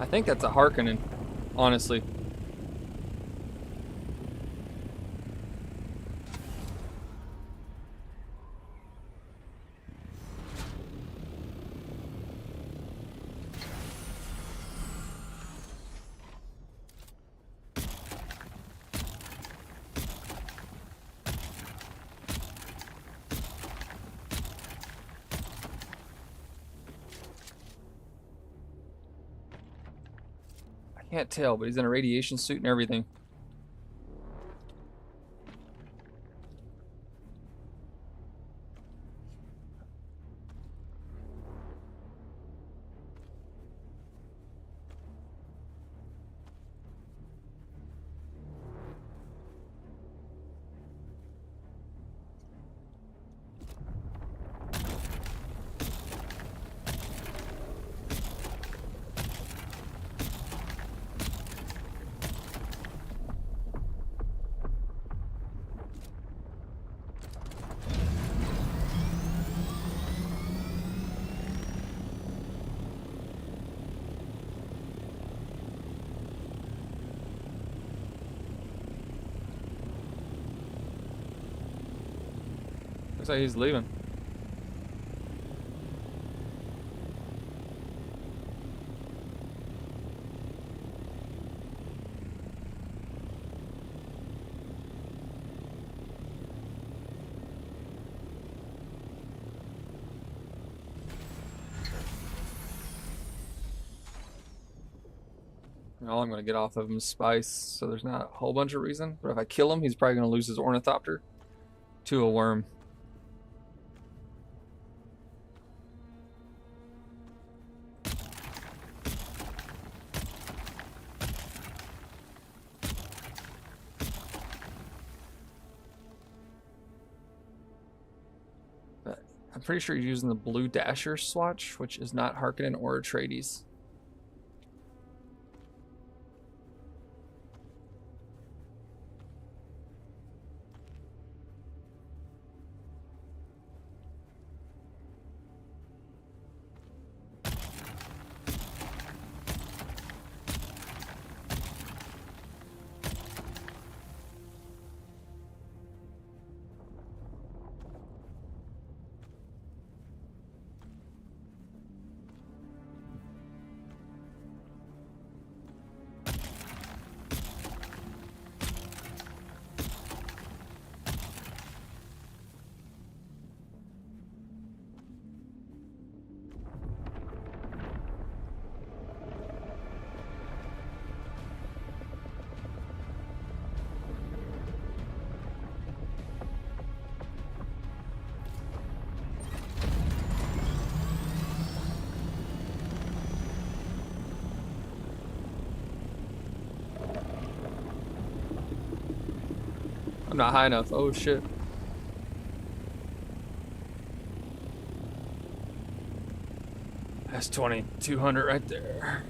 I think that's a Harkonnen, honestly. I can't tell, but he's in a radiation suit and everything. Looks like he's leaving. All I'm going to get off of him is spice, so there's not a whole bunch of reason. But if I kill him, he's probably going to lose his ornithopter to a worm. But I'm pretty sure he's using the blue dasher swatch, which is not Harkonnen or Atreides. I'm not high enough. Oh shit. That's 2200 right there.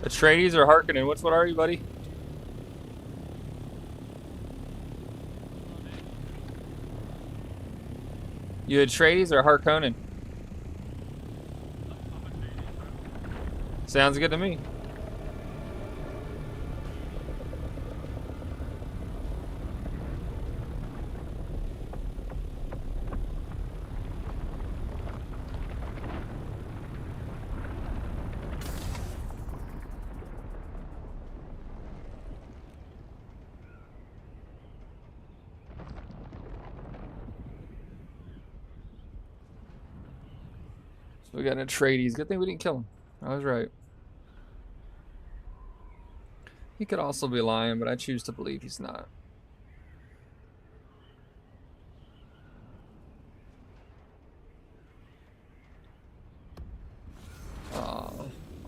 Atreides or Harkonnen? What are you, buddy? You Atreides or Harkonnen? Sounds good to me. So we got an Atreides. Good thing we didn't kill him. I was right. He could also be lying, but I choose to believe he's not.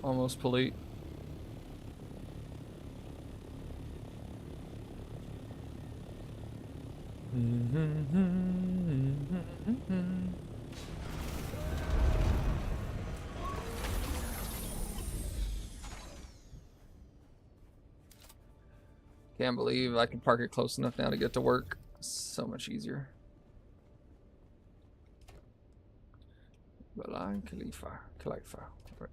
Almost polite. Can't believe I can park it close enough now to get to work. So much easier. Balan Khalifa. Right.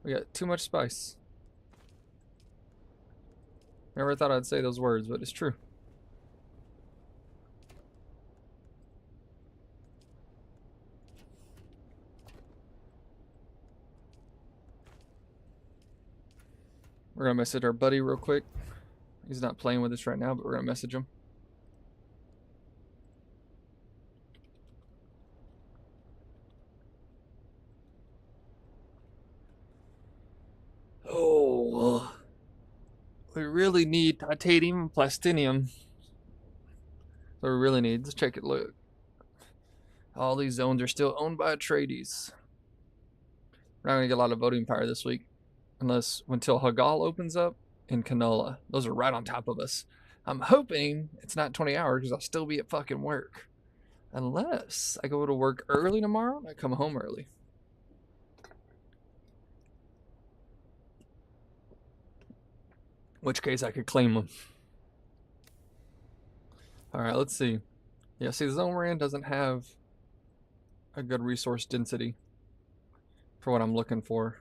We got too much spice. Never thought I'd say those words, but it's true. We're gonna message our buddy real quick. He's not playing with us right now, but we're gonna message him. Oh, we really need titanium and plastinium. So we really need. Let's check it. Look, all these zones are still owned by Atreides. We're not gonna get a lot of voting power this week, until Hagal opens up in Canola. Those are right on top of us. I'm hoping it's not 20 hours because I'll still be at fucking work. Unless I go to work early tomorrow and I come home early. In which case I could claim them. Alright, let's see. Yeah, see, the zone we're in doesn't have a good resource density for what I'm looking for.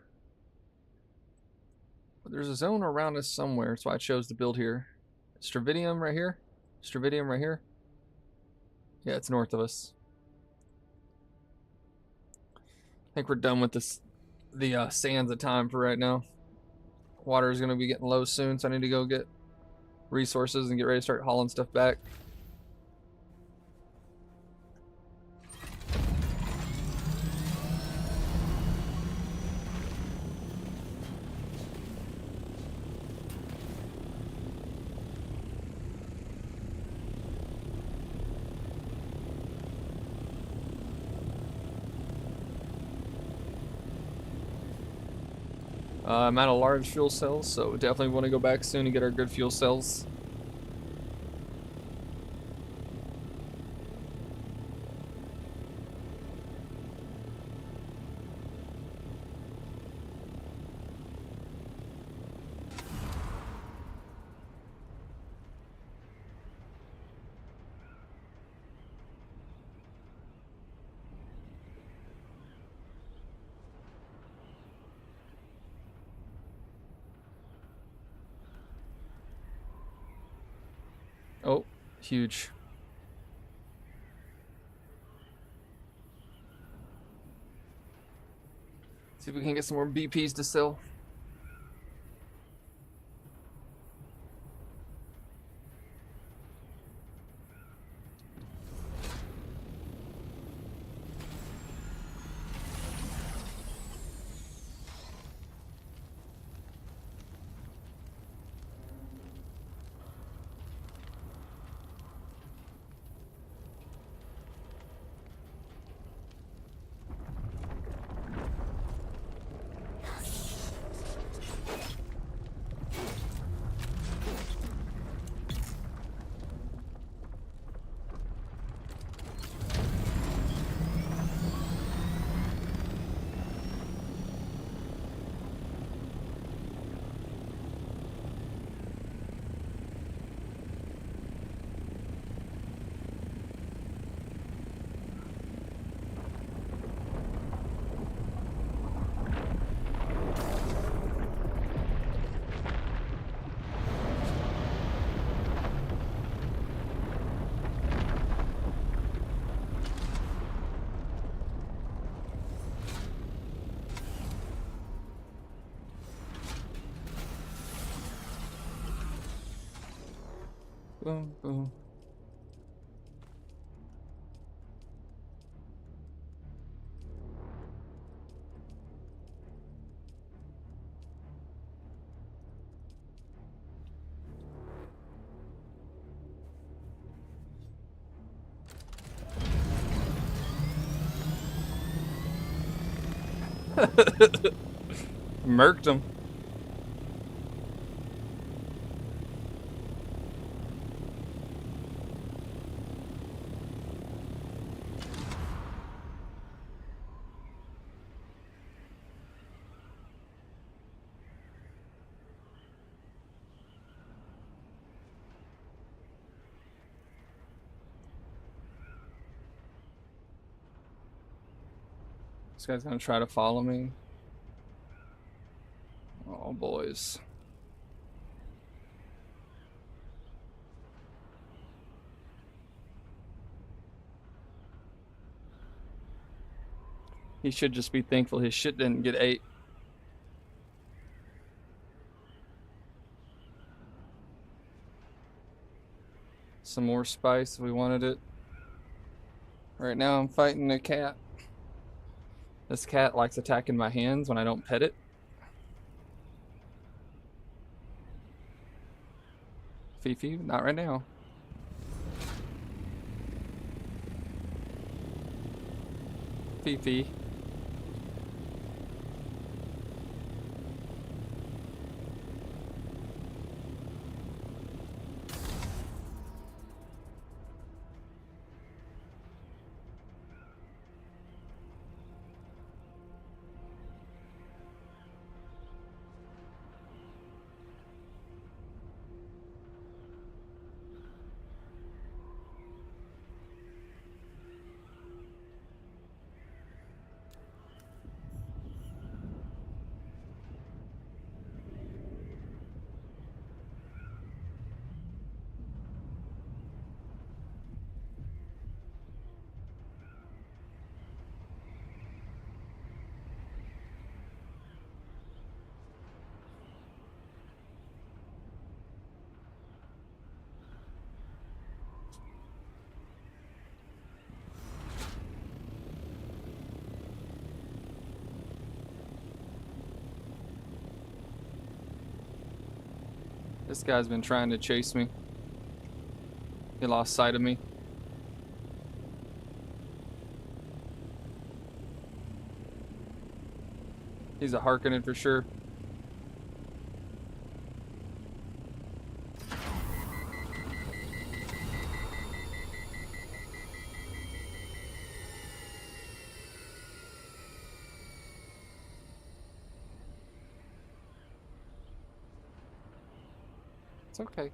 But there's a zone around us somewhere, that's why I chose to build here. Stravidium right here. Stravidium right here. Yeah, it's north of us. I think we're done with the sands of time for right now. Water is going to be getting low soon, so I need to go get resources and get ready to start hauling stuff back. I'm out of large fuel cells, so definitely want to go back soon and get our good fuel cells. Huge. See if we can get some more BPs to sell. Boom, boom. Murked him. This guy's gonna try to follow me. Oh, boys. He should just be thankful his shit didn't get ate. Some more spice if we wanted it. Right now I'm fighting a cat. This cat likes attacking my hands when I don't pet it. Fifi, not right now. Fifi. This guy's been trying to chase me. He lost sight of me. He's a Harkonnen for sure. It's okay.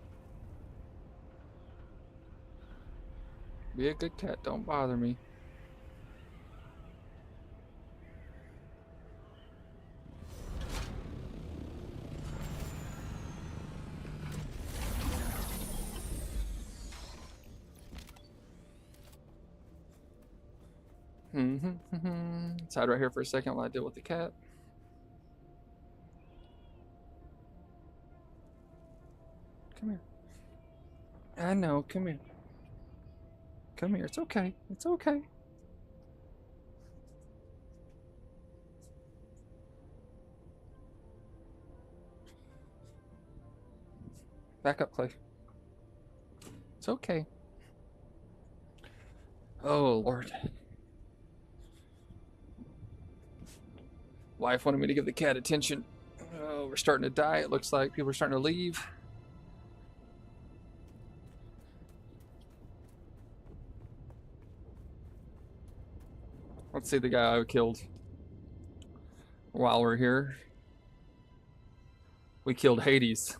Be a good cat, don't bother me. Let's hide right here for a second while I deal with the cat. Come here. I know, come here. Come here, it's okay. It's okay. Back up, Clay. It's okay. Oh, Lord. Wife wanted me to give the cat attention. Oh, we're starting to die. It looks like people are starting to leave. Let's see the guy I killed while we're here. We killed Hades.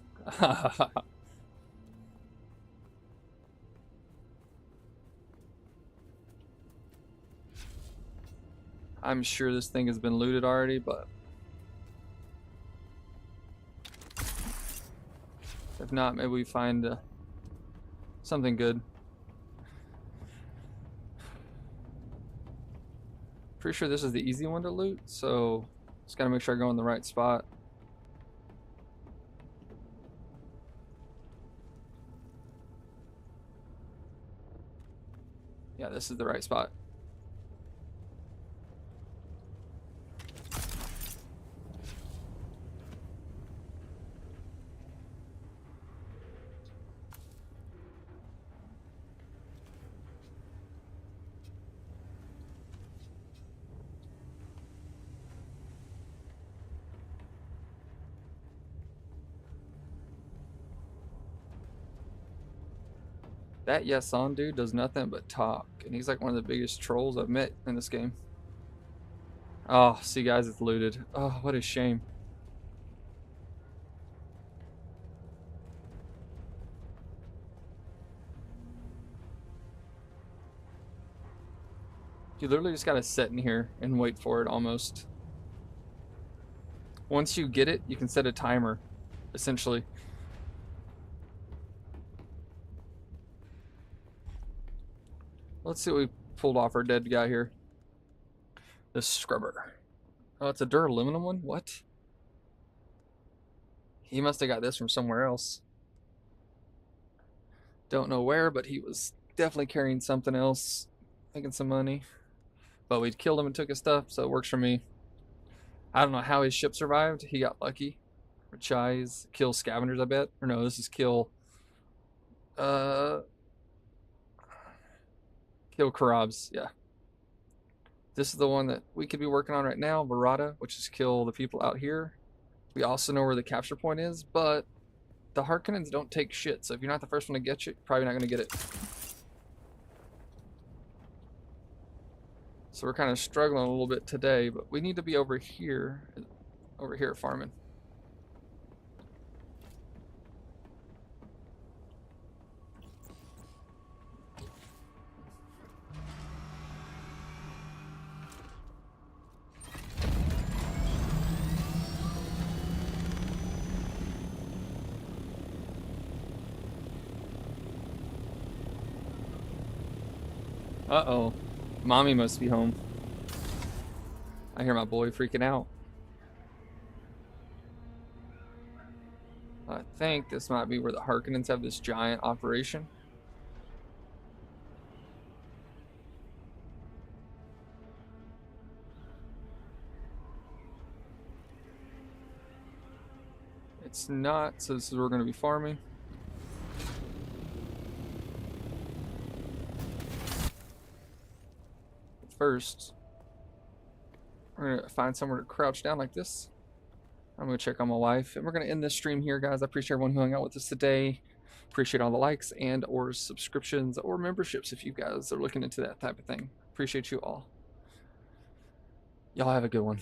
I'm sure this thing has been looted already, but if not, maybe we find something good. Pretty sure this is the easy one to loot, so just gotta make sure I go in the right spot. Yeah, this is the right spot. That Yasan dude does nothing but talk, and he's like one of the biggest trolls I've met in this game. Oh, see guys, it's looted. Oh, what a shame. You literally just gotta sit in here and wait for it almost. Once you get it, you can set a timer, essentially. Let's see what we pulled off our dead guy here. The scrubber. Oh, it's a duraluminum one? What? He must have got this from somewhere else. Don't know where, but he was definitely carrying something else, making some money. But we killed him and took his stuff, so it works for me. I don't know how his ship survived. He got lucky. Or Chai's kill scavengers, I bet. Or no, this is kill kill Karabs, yeah. This is the one that we could be working on right now, Barada, which is kill the people out here. We also know where the capture point is, but the Harkonnens don't take shit, so if you're not the first one to get it, you're probably not going to get it. So we're kind of struggling a little bit today, but we need to be over here farming. Uh-oh. Mommy must be home. I hear my boy freaking out. I think this might be where the Harkonnens have this giant operation. It's not, so this is where we're going to be farming. First, we're gonna find somewhere to crouch down like this. I'm gonna check on my wife, and we're gonna end this stream here, guys. I appreciate everyone who hung out with us today. Appreciate all the likes and or subscriptions or memberships if you guys are looking into that type of thing. Appreciate you all. Y'all have a good one.